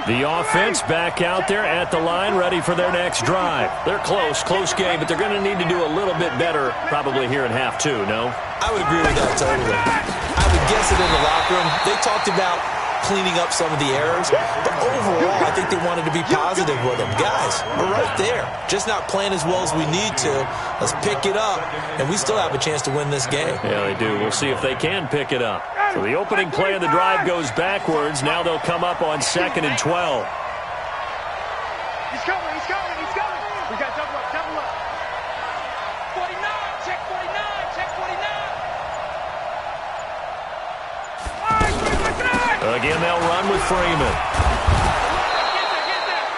The offense back out there at the line, ready for their next drive. They're close game, but they're going to need to do a little bit better probably here in half two, no? I would agree with that totally. I would guess it in the locker room. They talked about cleaning up some of the errors, but overall, I think they wanted to be positive with them. Guys, we're right there. Just not playing as well as we need to. Let's pick it up, and we still have a chance to win this game. Yeah, they do. We'll see if they can pick it up. So the opening play of the drive goes backwards. Now they'll come up on 2nd and 12. He's coming. We got double up. 49, check 49. Again, they'll run with Freeman.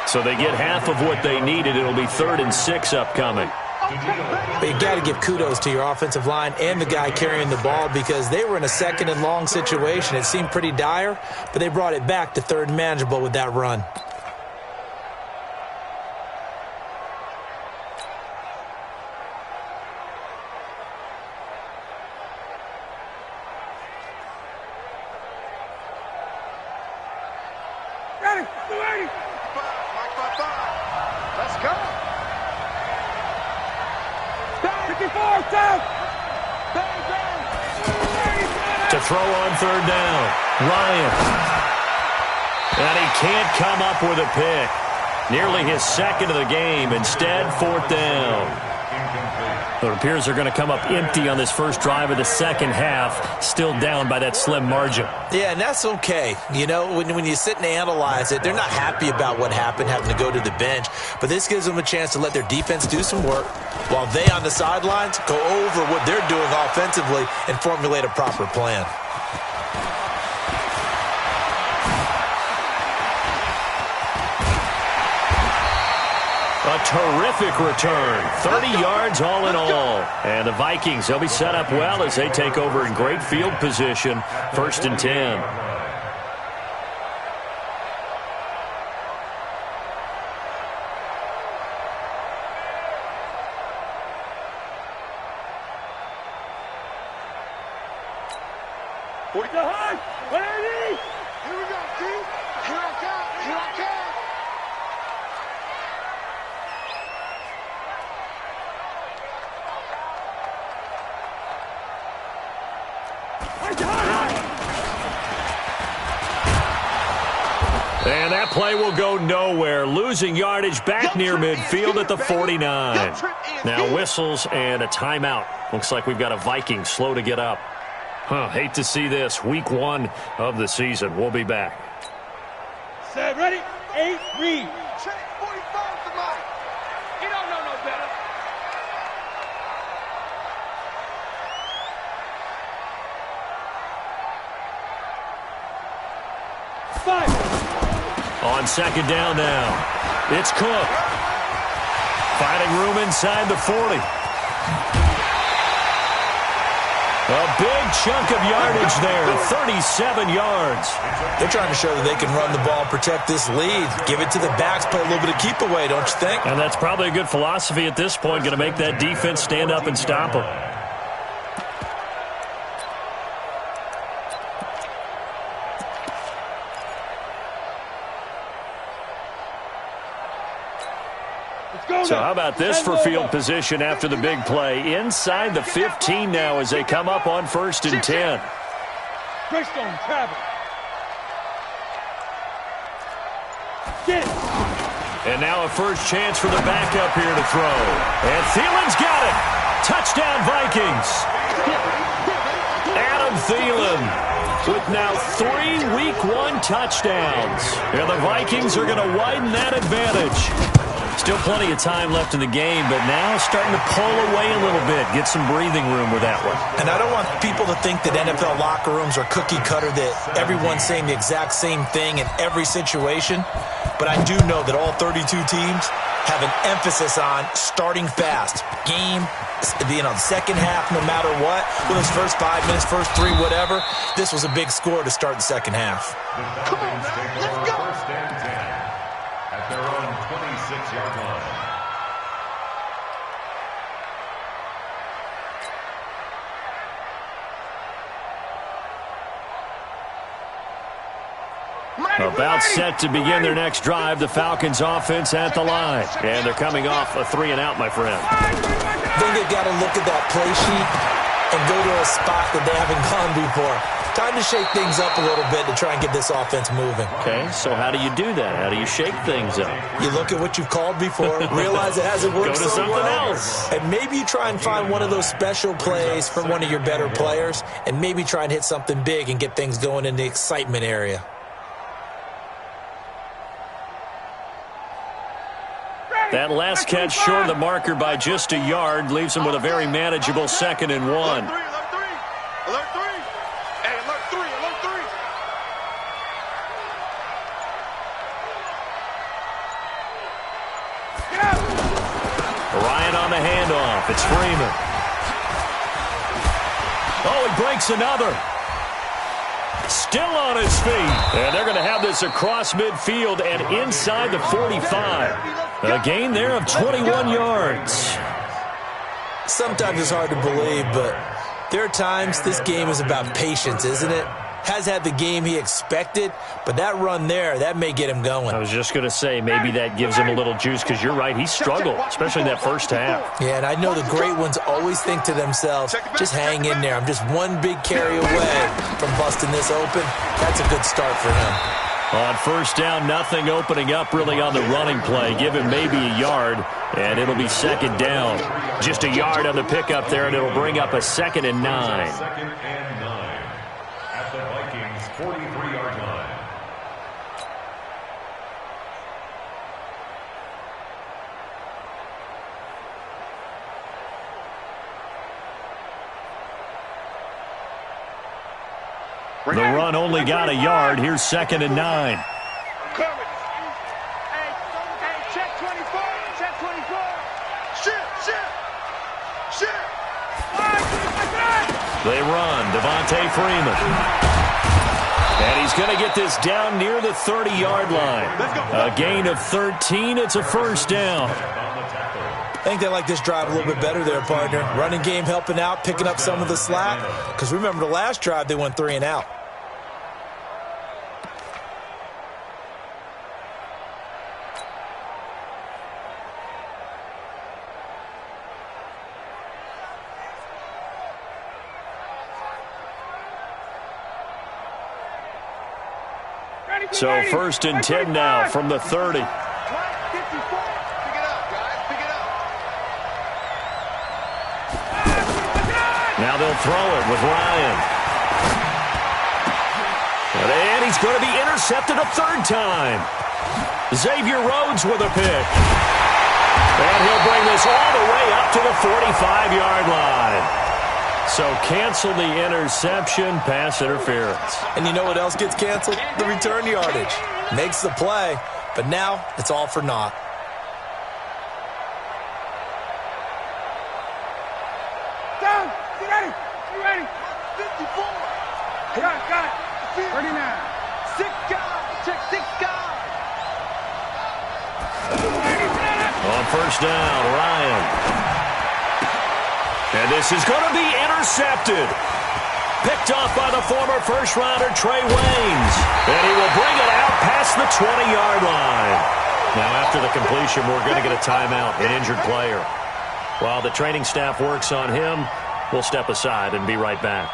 So they get half of what they needed. It'll be 3rd and 6 upcoming. But you got to give kudos to your offensive line and the guy carrying the ball because they were in a 2nd and long situation. It seemed pretty dire, but they brought it back to 3rd and manageable with that run. Let's go. To throw on 3rd down, Ryan. And he can't come up with a pick. Nearly his 2nd of the game. Instead, 4th down. It appears they're going to come up empty on this first drive of the second half, still down by that slim margin. Yeah, and that's okay. You know, when you sit and analyze it, they're not happy about what happened, having to go to the bench. But this gives them a chance to let their defense do some work while they on the sidelines go over what they're doing offensively and formulate a proper plan. A terrific return. 30 yards all in all. And the Vikings, they'll be set up well as they take over in great field position. 1st and 10. Here we go, D. Here I come. And that play will go nowhere. Losing yardage back near midfield at the 49. Now whistles and a timeout. Looks like we've got a Viking slow to get up. Hate to see this. Week 1 of the season. We'll be back. Set, ready, 8, read. Check 45 to Mike. He don't know no better. On 2nd down now. It's Cook. Finding room inside the 40. A big chunk of yardage there, 37 yards. They're trying to show that they can run the ball and protect this lead. Give it to the backs, play a little bit of keep away, don't you think? And that's probably a good philosophy at this point, going to make that defense stand up and stop them. So how about this for field position after the big play? Inside the 15 now as they come up on 1st and 10. Greystone, travel. Get it. And now a first chance for the backup here to throw. And Thielen's got it. Touchdown, Vikings. Adam Thielen with now 3 Week 1 touchdowns. And the Vikings are going to widen that advantage. Still plenty of time left in the game, but now starting to pull away a little bit, get some breathing room with that one. And I don't want people to think that NFL locker rooms are cookie cutter, that everyone's saying the exact same thing in every situation. But I do know that all 32 teams have an emphasis on starting fast. Game, second half, no matter what. With those first 5 minutes, first 3, whatever. This was a big score to start the second half. Come on, man. Let's go. First and 10 at their own 26-yard line. About set to begin their next drive, the Falcons offense at the line. And they're coming off a 3-and-out, my friend. I think they've got to look at that play sheet and go to a spot that they haven't gone before. Time to shake things up a little bit to try and get this offense moving. Okay, so how do you do that? How do you shake things up? You look at what you've called before, realize it hasn't worked Go to so something well, else. and maybe you try and find one of those special plays from one of your better players, and maybe try and hit something big and get things going in the excitement area. That last catch short of the marker by just a yard leaves him with a very manageable 2nd and 1. Alert 3. Alert 3. Hey, alert 3. Alert 3. Get out. Ryan on the handoff. It's Freeman. Oh, he breaks another. Still on his feet. And they're going to have this across midfield and inside the 45. A gain there of 21 yards. Sometimes it's hard to believe, but there are times this game is about patience, isn't it? Has had the game he expected, but that run there, that may get him going. I was just going to say, maybe that gives him a little juice, because you're right, he struggled, especially in that first half. Yeah, and I know the great ones always think to themselves, just hang in there. I'm just one big carry away from busting this open. That's a good start for him. On first down, nothing opening up really on the running play. Give him maybe a yard, and it'll be 2nd down. Just a yard on the pickup there, and it'll bring up a 2nd and 9. 2nd and 9 at the Vikings' 43-yard line. The run only got a yard. Here's 2nd and 9. I'm coming. Hey, check 24. Check 24. Shit. They run. Devontae Freeman. And he's going to get this down near the 30-yard line. A gain of 13. It's a first down. I think they like this drive a little bit better there, partner. Running game helping out, picking up some of the slack. Because remember, the last drive, they went 3-and-out. So 1st and 10 now from the 30. Pick it up, guys. Pick it up. Now they'll throw it with Ryan. And he's going to be intercepted a 3rd time. Xavier Rhodes with a pick. And he'll bring this all the way up to the 45-yard line. So cancel the interception, pass interference. And you know what else gets canceled? The return yardage. Makes the play, but now it's all for naught. Down. Get ready. You ready? 54. Got it. 39. 6 guys. Check 6 guys. On first down, Ryan. And this is going to be intercepted. Picked off by the former first-rounder Trey Waynes. And he will bring it out past the 20-yard line. Now, after the completion, we're going to get a timeout, an injured player. While the training staff works on him, we'll step aside and be right back.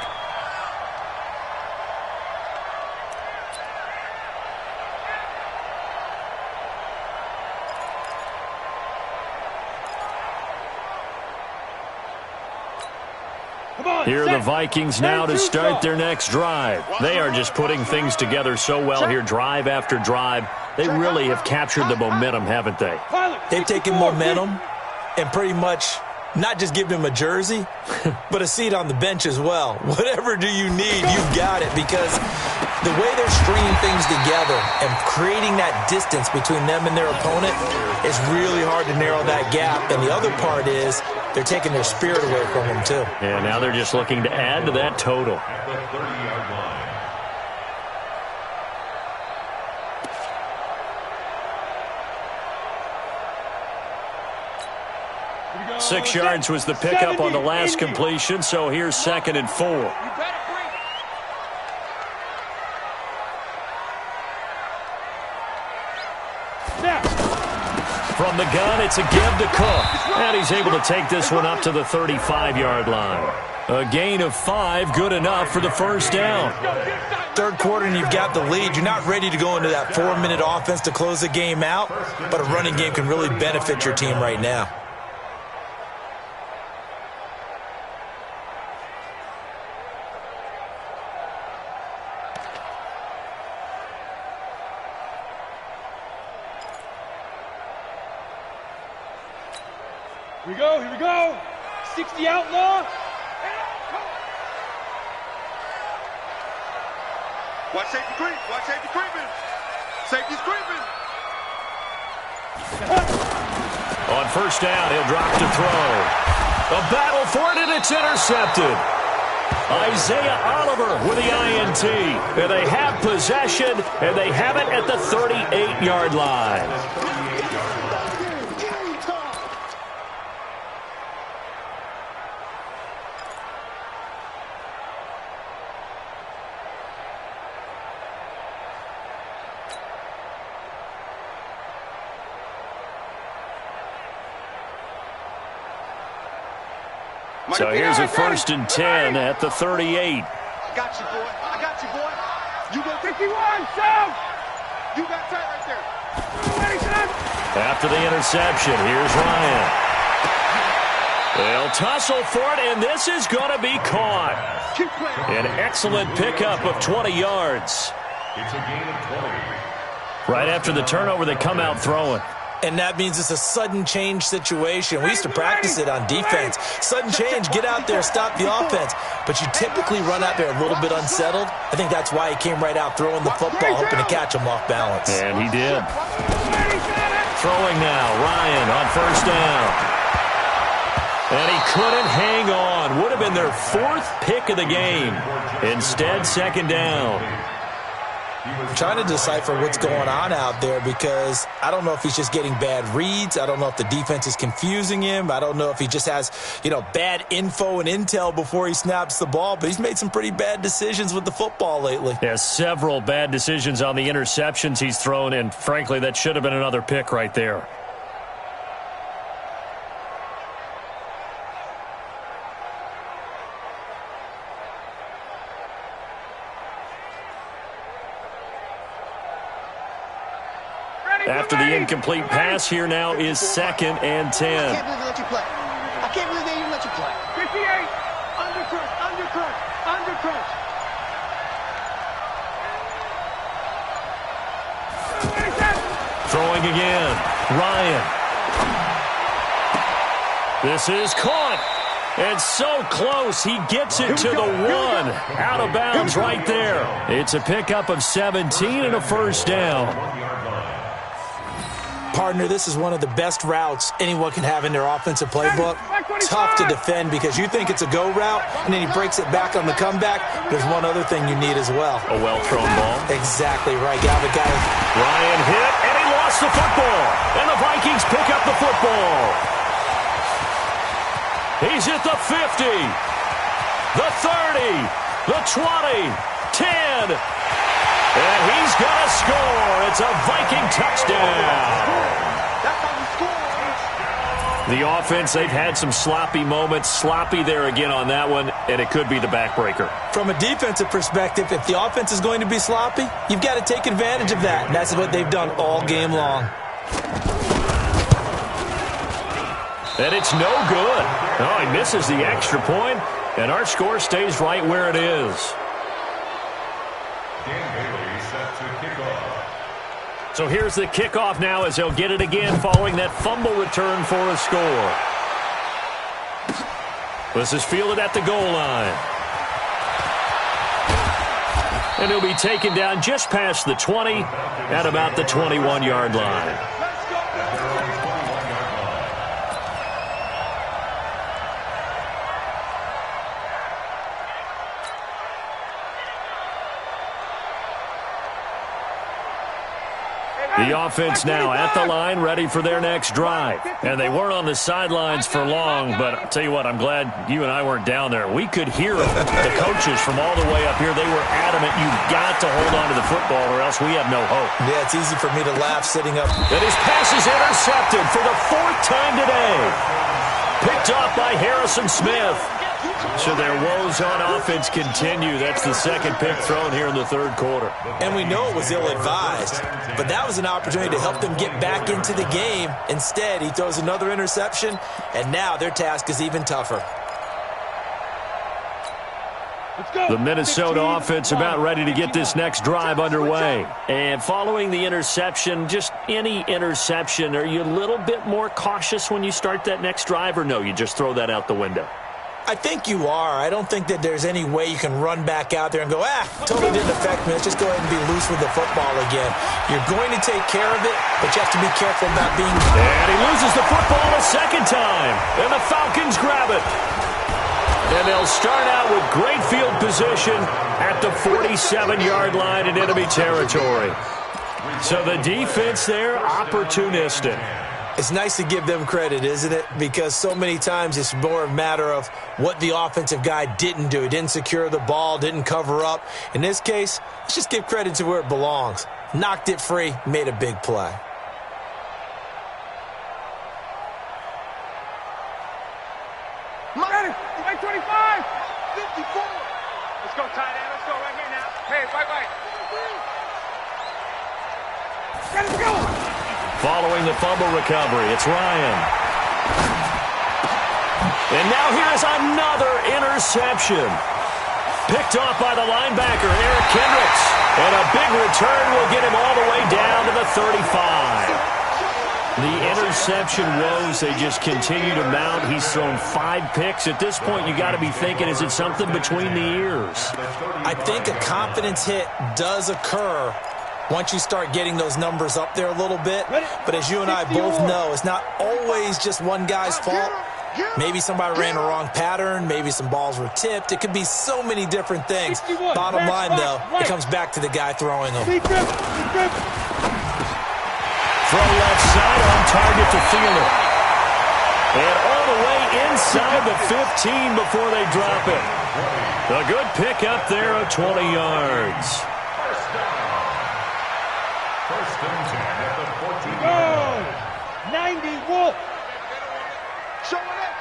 Here are the Vikings now to start their next drive. They are just putting things together so well here, drive after drive. They really have captured the momentum, haven't they? They've taken momentum and pretty much not just given him a jersey, but a seat on the bench as well. Whatever do you need, you've got it, because the way they're stringing things together and creating that distance between them and their opponent is really hard to narrow that gap. And the other part is they're taking their spirit away from them, too. And now they're just looking to add to that total. At the 30-yard line. 6 yards was the pickup on the last completion, so here's 2nd and 4. From the gun, it's a give to Cook. And he's able to take this one up to the 35-yard line. A gain of 5, good enough for the first down. Third quarter and you've got the lead. You're not ready to go into that 4-minute offense to close the game out, but a running game can really benefit your team right now. Here we go. 60 outlaw. Watch safety creep. Watch safety creeping. Safety's creeping. On first down, he'll drop to throw. A battle for it, and it's intercepted. Isaiah Oliver with the INT. And they have possession, and they have it at the 38-yard line. So here's a 1st and 10 at the 38. I got you, boy. I got you, boy. You go 51, Sam. You got tight right there. After the interception, here's Ryan. They'll tussle for it, and this is going to be caught. An excellent pickup of 20 yards. It's a gain of 20. Right after the turnover, they come out throwing. And that means it's a sudden change situation. We used to practice it on defense. Sudden change, get out there, stop the offense. But you typically run out there a little bit unsettled. I think that's why he came right out throwing the football, hoping to catch him off balance. And he did. Throwing now, Ryan on first down. And he couldn't hang on. Would have been their 4th pick of the game. Instead, 2nd down. I'm trying to decipher what's going on out there, because I don't know if he's just getting bad reads. I don't know if the defense is confusing him. I don't know if he just has, bad info and intel before he snaps the ball. But he's made some pretty bad decisions with the football lately. Yeah, several bad decisions on the interceptions he's thrown, and frankly, that should have been another pick right there. After the incomplete pass, here now is 2nd and 10. I can't believe they let you play. I can't believe they even let you play. 58. Undercrunch. Throwing again. Ryan. This is caught. And so close. He gets it to the 1. Out of bounds right there. It's a pickup of 17 and a first down. Partner, this is one of the best routes anyone can have in their offensive playbook. Tough to defend because you think it's a go route, and then he breaks it back on the comeback. There's one other thing you need as well. A well-thrown ball. Exactly right. Ryan hit, and he lost the football. And the Vikings pick up the football. He's at the 50, the 30, the 20, 10. And he's got to score. It's a Viking touchdown. The offense, they've had some sloppy moments. Sloppy there again on that one, and it could be the backbreaker. From a defensive perspective, if the offense is going to be sloppy, you've got to take advantage of that. And that's what they've done all game long. And it's no good. Oh, he misses the extra point, and our score stays right where it is. So here's the kickoff now as they'll get it again following that fumble return for a score. This is fielded at the goal line. And he'll be taken down just past the 20 at about the 21-yard line. The offense now at the line, ready for their next drive. And they weren't on the sidelines for long, but I'll tell you what, I'm glad you and I weren't down there. We could hear the coaches from all the way up here. They were adamant, you've got to hold on to the football or else we have no hope. Yeah, it's easy for me to laugh sitting up. And his pass is intercepted for the 4th time today. Picked off by Harrison Smith. So their woes on offense continue. That's the 2nd pick thrown here in the 3rd quarter. And we know it was ill-advised, but that was an opportunity to help them get back into the game. Instead, he throws another interception, and now their task is even tougher. The Minnesota offense about ready to get this next drive underway. And following the interception, just any interception, are you a little bit more cautious when you start that next drive, or no, you just throw that out the window? I think you are. I don't think that there's any way you can run back out there and go, totally didn't affect me. Let's just go ahead and be loose with the football again. You're going to take care of it, but you have to be careful about being... And he loses the football a 2nd time. And the Falcons grab it. And they'll start out with great field position at the 47-yard line in enemy territory. So the defense there, opportunistic. It's nice to give them credit, isn't it? Because so many times it's more a matter of what the offensive guy didn't do. He didn't secure the ball, didn't cover up. In this case, let's just give credit to where it belongs. Knocked it free, made a big play. Ready? 25! 54! Let's go, tight end. Let's go right here now. Hey, right. Ready to go! Following the fumble recovery, it's Ryan. And now here's another interception. Picked off by the linebacker, Eric Kendricks. And a big return will get him all the way down to the 35. The interception woes, they just continue to mount. He's thrown 5 picks. At this point, you got to be thinking, is it something between the ears? I think a confidence hit does occur once you start getting those numbers up there a little bit. But as you and I both know, it's not always just one guy's fault. Maybe somebody ran a wrong pattern. Maybe some balls were tipped. It could be so many different things. Bottom line, though, it comes back to the guy throwing them. Throw left side on target to Fielder. And all the way inside the 15 before they drop it. A good pick up there of 20 yards. First and 10 at the 14. Go! 90 Wolf. Showing it.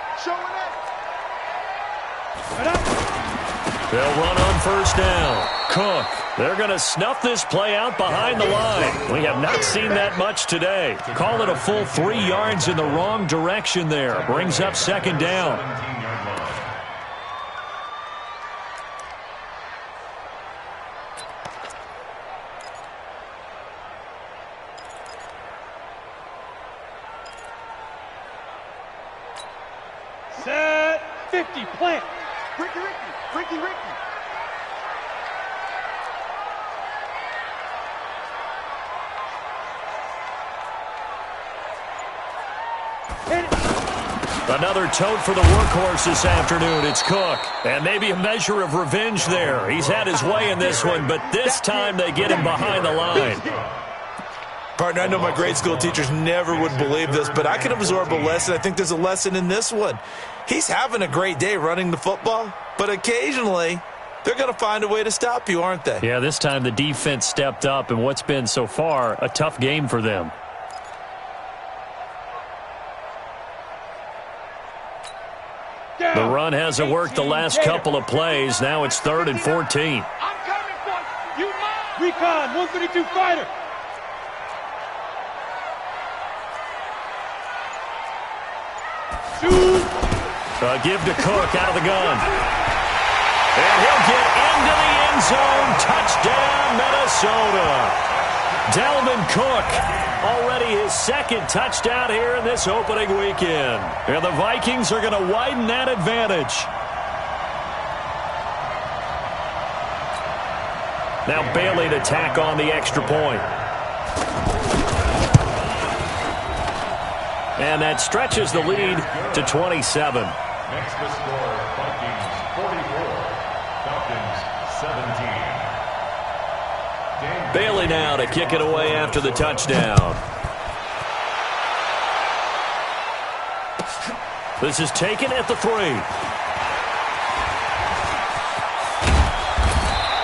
They'll run on first down. Cook. They're going to snuff this play out behind the line. We have not seen that much today. Call it a full 3 yards in the wrong direction there. Brings up 2nd down. Set 50, plant. Ricky. Another tote for the workhorse this afternoon. It's Cook. And maybe a measure of revenge there. He's had his way in this one, but this time they get him behind the line. Partner, I know my grade school teachers never would believe this, but I can absorb a lesson. I think there's a lesson in this one. He's having a great day running the football, but occasionally they're going to find a way to stop you, aren't they? Yeah, this time the defense stepped up in what's been so far a tough game for them. The run hasn't worked the last couple of plays. Now it's 3rd and 14. I'm coming for you. Recon, 132 fighter. Give to Cook out of the gun. And he'll get into the end zone. Touchdown, Minnesota. Dalvin Cook, already his second touchdown here in this opening weekend. And the Vikings are going to widen that advantage. Now Bailey to tack on the extra point. And that stretches the lead to 27. Next to score, Vikings 44, Falcons 17. Bailey now to kick it away after the touchdown. This is taken at the 3.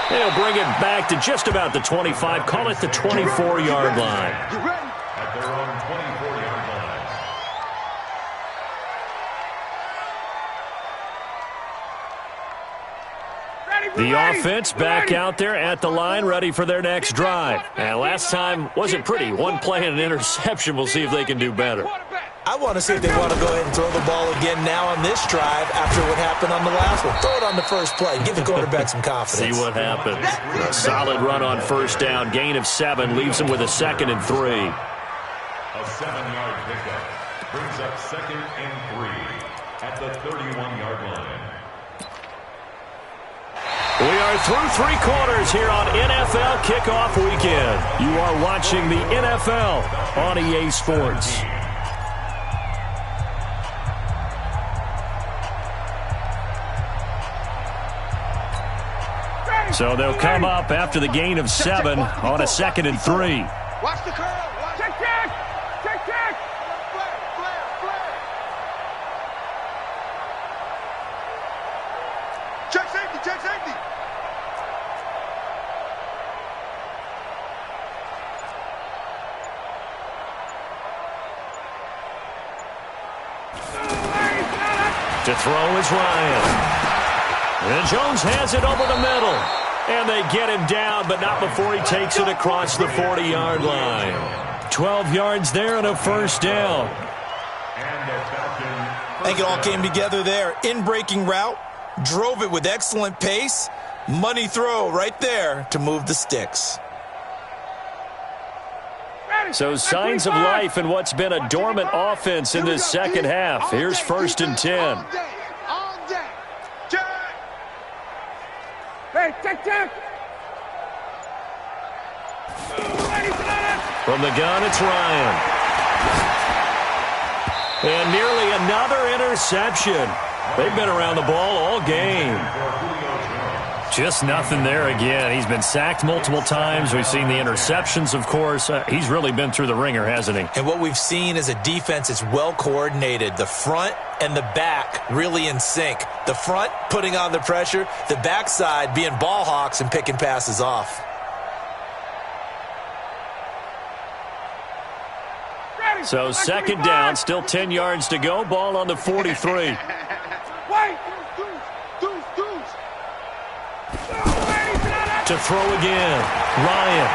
They'll bring it back to just about the 25. Call it the 24-yard line. At their own 24-yard line. The offense back out there at the line, ready for their next drive. And last time wasn't pretty. One play and an interception. We'll see if they can do better. I want to see if they want to go ahead and throw the ball again now on this drive after what happened on the last one. Throw it on the first play. Give the quarterback some confidence. See what happens. A solid run on first down. Gain of 7 leaves him with a 2nd and 3. A 7-yard pickup brings up 2nd and 3 at the 31-yard line. We are through 3 quarters here on NFL Kickoff Weekend. You are watching the NFL on EA Sports. So they'll come up after the gain of 7 on a 2nd and 3. Watch the curl. Check. Flare. Check safety. To throw is Ryan. And Jones has it over the middle. And they get him down, but not before he takes it across the 40-yard line. 12 yards there and a first down. I think it all came together there. In-breaking route, drove it with excellent pace. Money throw right there to move the sticks. So signs of life in what's been a dormant offense in this second half. Here's 1st and 10. All day. Check. Hey, check. From the gun, it's Ryan. And nearly another interception. They've been around the ball all game. Just nothing there again. He's been sacked multiple times. We've seen the interceptions, of course. He's really been through the ringer, hasn't he? And what we've seen is a defense that's well coordinated. The front and the back really in sync. The front putting on the pressure. The backside being ball hawks and picking passes off. So 2nd down, still 10 yards to go. Ball on the 43. To throw again, Ryan.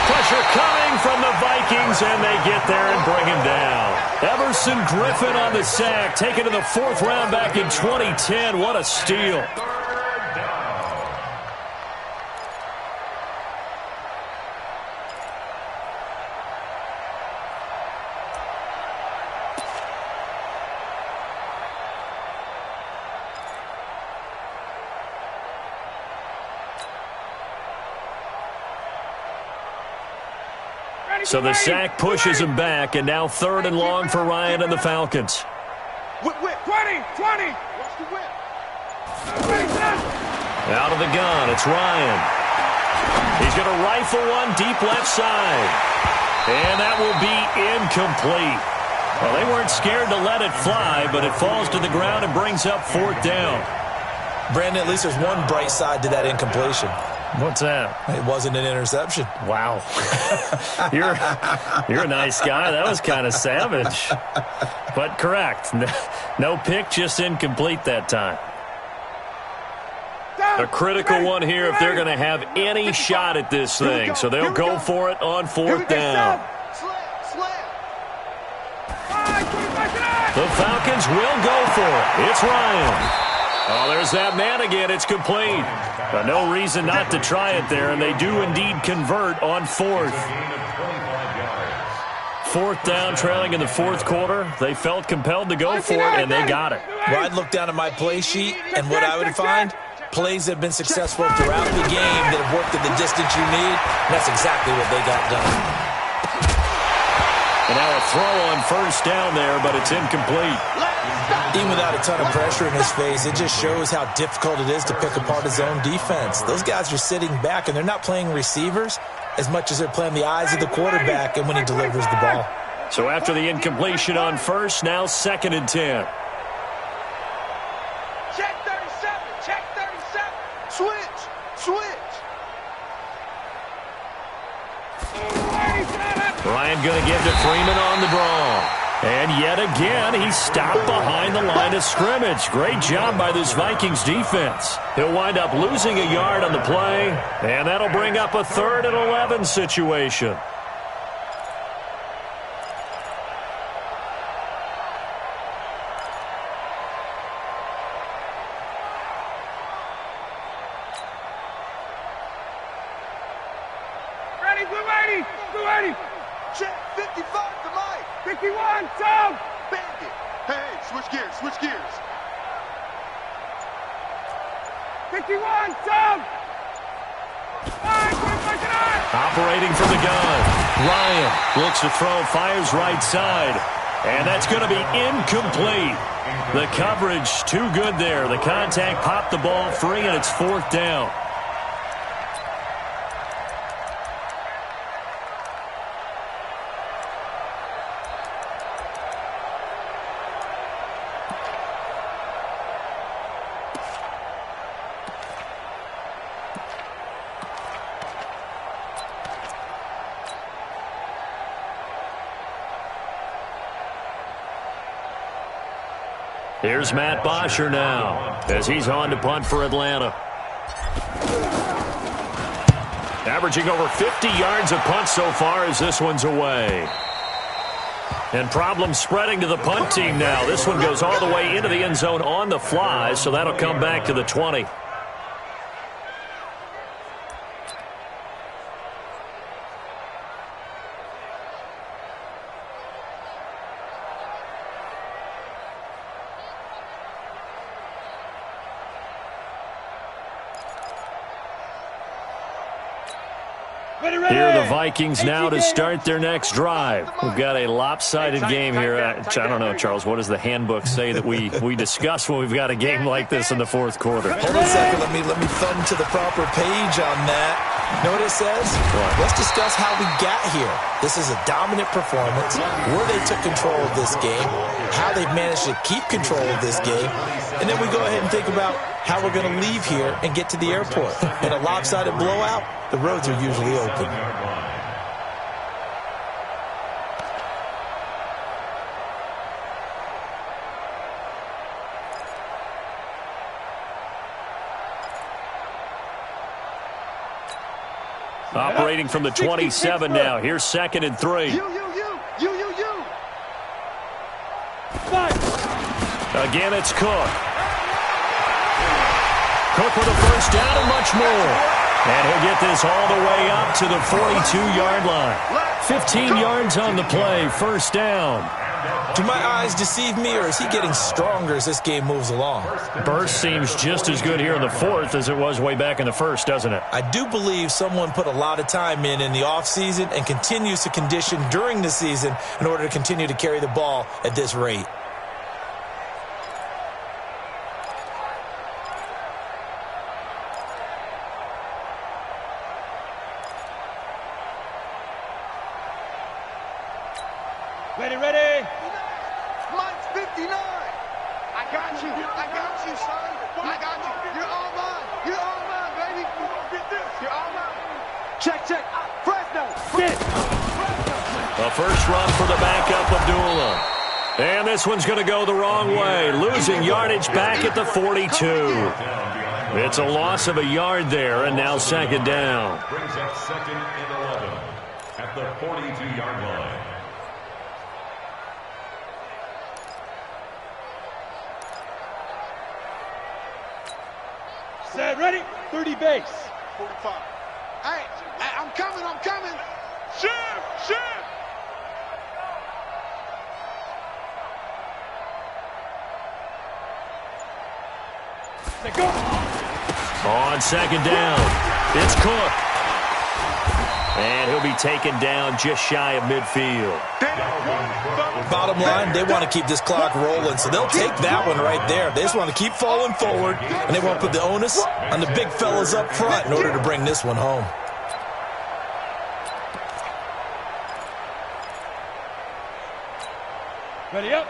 Pressure coming from the Vikings, and they get there and bring him down. Everson Griffin on the sack, taken to the 4th round back in 2010. What a steal. So the sack pushes him back, and now 3rd and long for Ryan and the Falcons. Whip. 20. Watch the whip. Out of the gun, it's Ryan. He's going to rifle one deep left side. And that will be incomplete. Well, they weren't scared to let it fly, but it falls to the ground and brings up 4th down. Brandon, at least there's one bright side to that incompletion. What's that? It wasn't an interception. Wow. You're a nice guy. That was kind of savage. But correct. No pick, just incomplete that time. A critical one here if they're going to have any shot at this thing. So they'll go for it on 4th down. seconds will go for it. It's Ryan. Oh, there's that man again. It's complete. But no reason not to try it there, and they do indeed convert on fourth. Fourth down, trailing in the fourth quarter. They felt compelled to go for it, and they got it. Well, I'd look down at my play sheet, and what I would find, plays that have been successful throughout the game that have worked at the distance you need, and that's exactly what they got done. And now a throw on first down there, but it's incomplete. Even without a ton of pressure in his face, it just shows how difficult it is to pick apart his own defense. Those guys are sitting back, and they're not playing receivers as much as they're playing the eyes of the quarterback and when he delivers the ball. So after the incompletion on first, now 2nd and 10. Check 37. Check 37. Switch. Ryan going to give to Freeman on the draw. And yet again, he stopped behind the line of scrimmage. Great job by this Vikings defense. He'll wind up losing a yard on the play, and that'll bring up a 3rd and 11 situation. Ready, 280. Check 55 to Mike. 51, Tom. Bandit. Hey, switch gears. 51, Tom. Operating from the gun. Ryan looks to throw, fires right side. And that's going to be incomplete. The coverage too good there. The contact popped the ball free, and it's 4th down. Here's Matt Bosher now as he's on to punt for Atlanta. Averaging over 50 yards of punt so far as this one's away. And problems spreading to the punt team now. This one goes all the way into the end zone on the fly, so that'll come back to the 20. Here are the Vikings now to start their next drive. We've got a lopsided game here. I don't know, Charles, what does the handbook say that we discuss when we've got a game like this in the fourth quarter? Hold on a second. Let me thumb to the proper page on that. Know what it says? What? Let's discuss how we got here. This is a dominant performance, where they took control of this game, how they've managed to keep control of this game, and then we go ahead and think about how we're going to leave here and get to the airport. In a lopsided blowout, the roads are usually open. Operating from the 27 now. Here's 2nd and 3. You. Again, it's Cook. Cook with a first down and much more. And he'll get this all the way up to the 42-yard line. 15 yards on the play, first down. Do my eyes deceive me, or is he getting stronger as this game moves along? Burst seems just as good here in the fourth as it was way back in the first, doesn't it? I do believe someone put a lot of time in the offseason and continues to condition during the season in order to continue to carry the ball at this rate. Ready. Mike's 59. I got you, son. I got you. You're all mine, baby. You're all mine. Check. Fresno. A first run for the backup, Abdullah. And this one's going to go the wrong way. Losing yardage back at the 42. It's a loss of a yard there, and now 2nd down. Brings up 2nd and 11 at the 42-yard line. Set, ready? 30 base. 45. Hey, I'm coming. Shift. Let go. On second down, it's Cook. And he'll be taken down just shy of midfield. Bottom line, they want to keep this clock rolling, so they'll take that one right there. They just want to keep falling forward, and they want to put the onus on the big fellas up front in order to bring this one home. Ready up.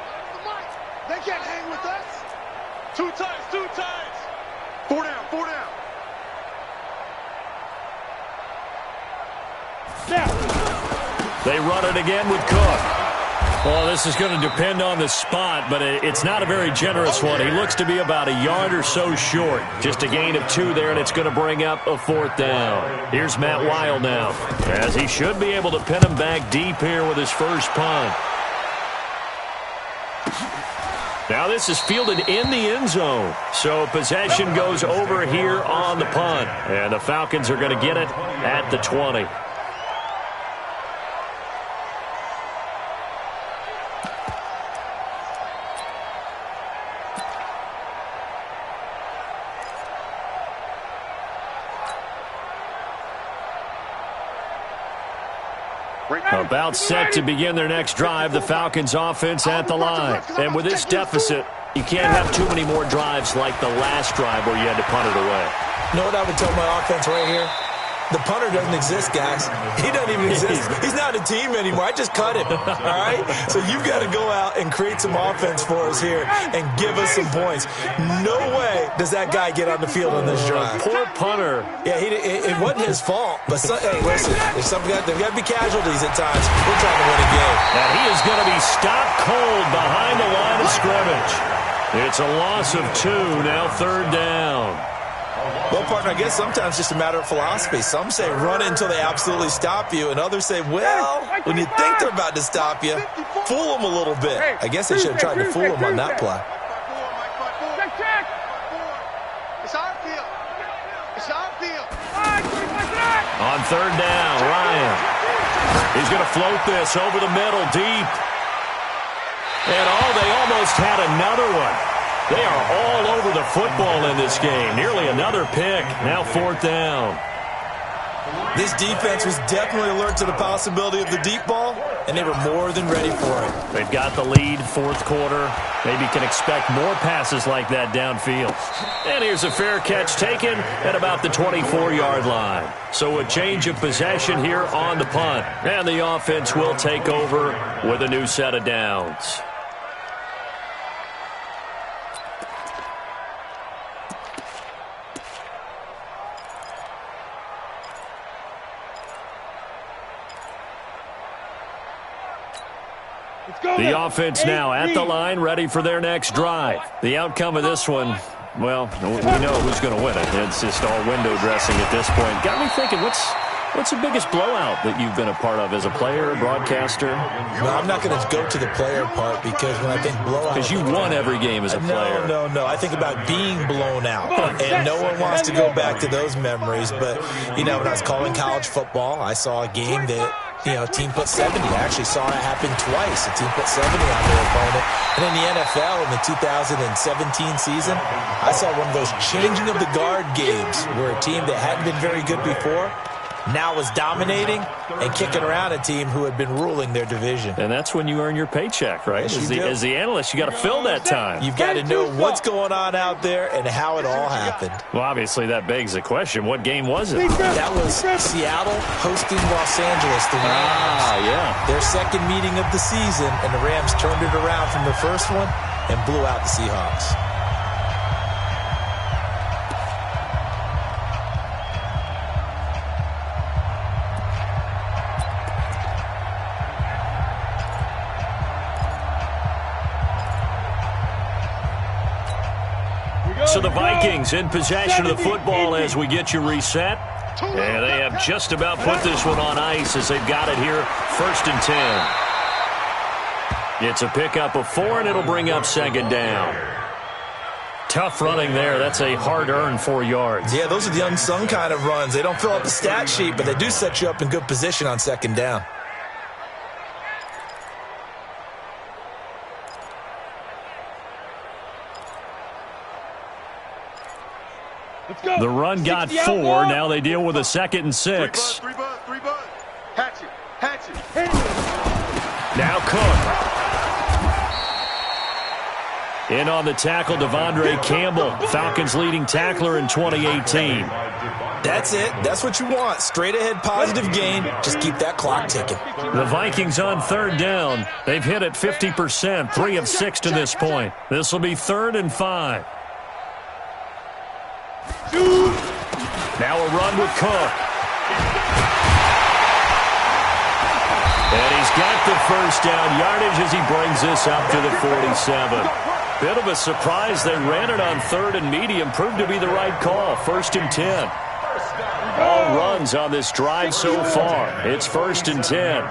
They can't hang with us. Two times. 4 down. Now. They run it again with Cook. Well, this is going to depend on the spot, but it's not a very generous one. He looks to be about a yard or so short. Just a gain of 2 there, and it's going to bring up a 4th down. Here's Matt Weil now, as he should be able to pin him back deep here with his first punt. Now this is fielded in the end zone. So possession goes over here on the punt. And the Falcons are going to get it at the 20. About set to begin their next drive, the Falcons offense at the line. And with this deficit, you can't have too many more drives like the last drive where you had to punt it away. You know what I would tell my offense right here? The punter doesn't exist, guys. He doesn't even exist. He's not a team anymore. I just cut him, all right? So you've got to go out and create some offense for us here and give us some points. No way does that guy get on the field on this drive. Poor punter. Yeah, it wasn't his fault. But, hey, listen, there's got to be casualties at times. We're trying to win a game. And he is going to be stopped cold behind the line of scrimmage. It's a loss of 2, now 3rd down. Well, partner, I guess sometimes just a matter of philosophy. Some say run until they absolutely stop you, and others say, well, when you think they're about to stop you, fool them a little bit. I guess they should have tried to fool them on that play. Check. It's our field. On 3rd down, Ryan. He's going to float this over the middle, deep. And they almost had another one. They are all over the football in this game. Nearly another pick. Now 4th down. This defense was definitely alert to the possibility of the deep ball, and they were more than ready for it. They've got the lead, 4th quarter. Maybe can expect more passes like that downfield. And here's a fair catch taken at about the 24-yard line. So a change of possession here on the punt. And the offense will take over with a new set of downs. The offense now at the line, ready for their next drive. The outcome of this one, well, we know who's going to win it. It's just all window dressing at this point. Got me thinking, what's the biggest blowout that you've been a part of as a player, broadcaster? Well, I'm not going to go to the player part because when I think blowout... Because you won every game as a player. No. I think about being blown out. And no one wants to go back to those memories. But, when I was calling college football, I saw a game that... a team put 70. I actually saw it happen twice. A team put 70 on their opponent. And in the NFL in the 2017 season, I saw one of those changing of the guard games where a team that hadn't been very good before now was dominating and kicking around a team who had been ruling their division. And that's when you earn your paycheck, right? Yes, as the analyst, you got to fill that time. You've got to know what's going on out there and how it all happened. Well, obviously, that begs the question, what game was it? That was Seattle hosting Los Angeles, the Rams. Yeah. Their second meeting of the season, and the Rams turned it around from the first one and blew out the Seahawks. So the Vikings in possession of the football as we get you reset. And they have just about put this one on ice as they've got it here, 1st and 10. It's a pickup of 4, and it'll bring up 2nd down. tough running there. That's a hard-earned 4 yards. Yeah, those are the unsung kind of runs. They don't fill out the stat sheet, but they do set you up in good position on second down. The run got 4. Now they deal with a 2nd and 6. Three bud. Hatch it. Now Cook. In on the tackle, Devondre Campbell, Falcons' leading tackler in 2018. That's it. That's what you want. Straight ahead positive gain. Just keep that clock ticking. The Vikings on 3rd down. They've hit it 50%, 3 of 6 to this point. This will be 3rd and 5. Now a run with Cook. And he's got the first down yardage as he brings this up to the 47. Bit of a surprise. They ran it on 3rd and medium. Proved to be the right call. 1st and 10. All runs on this drive so far. It's 1st and 10.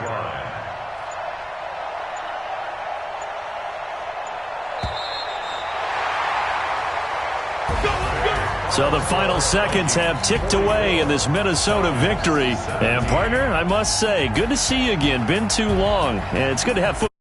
So the final seconds have ticked away in this Minnesota victory. And, partner, I must say, good to see you again. Been too long. And it's good to have football.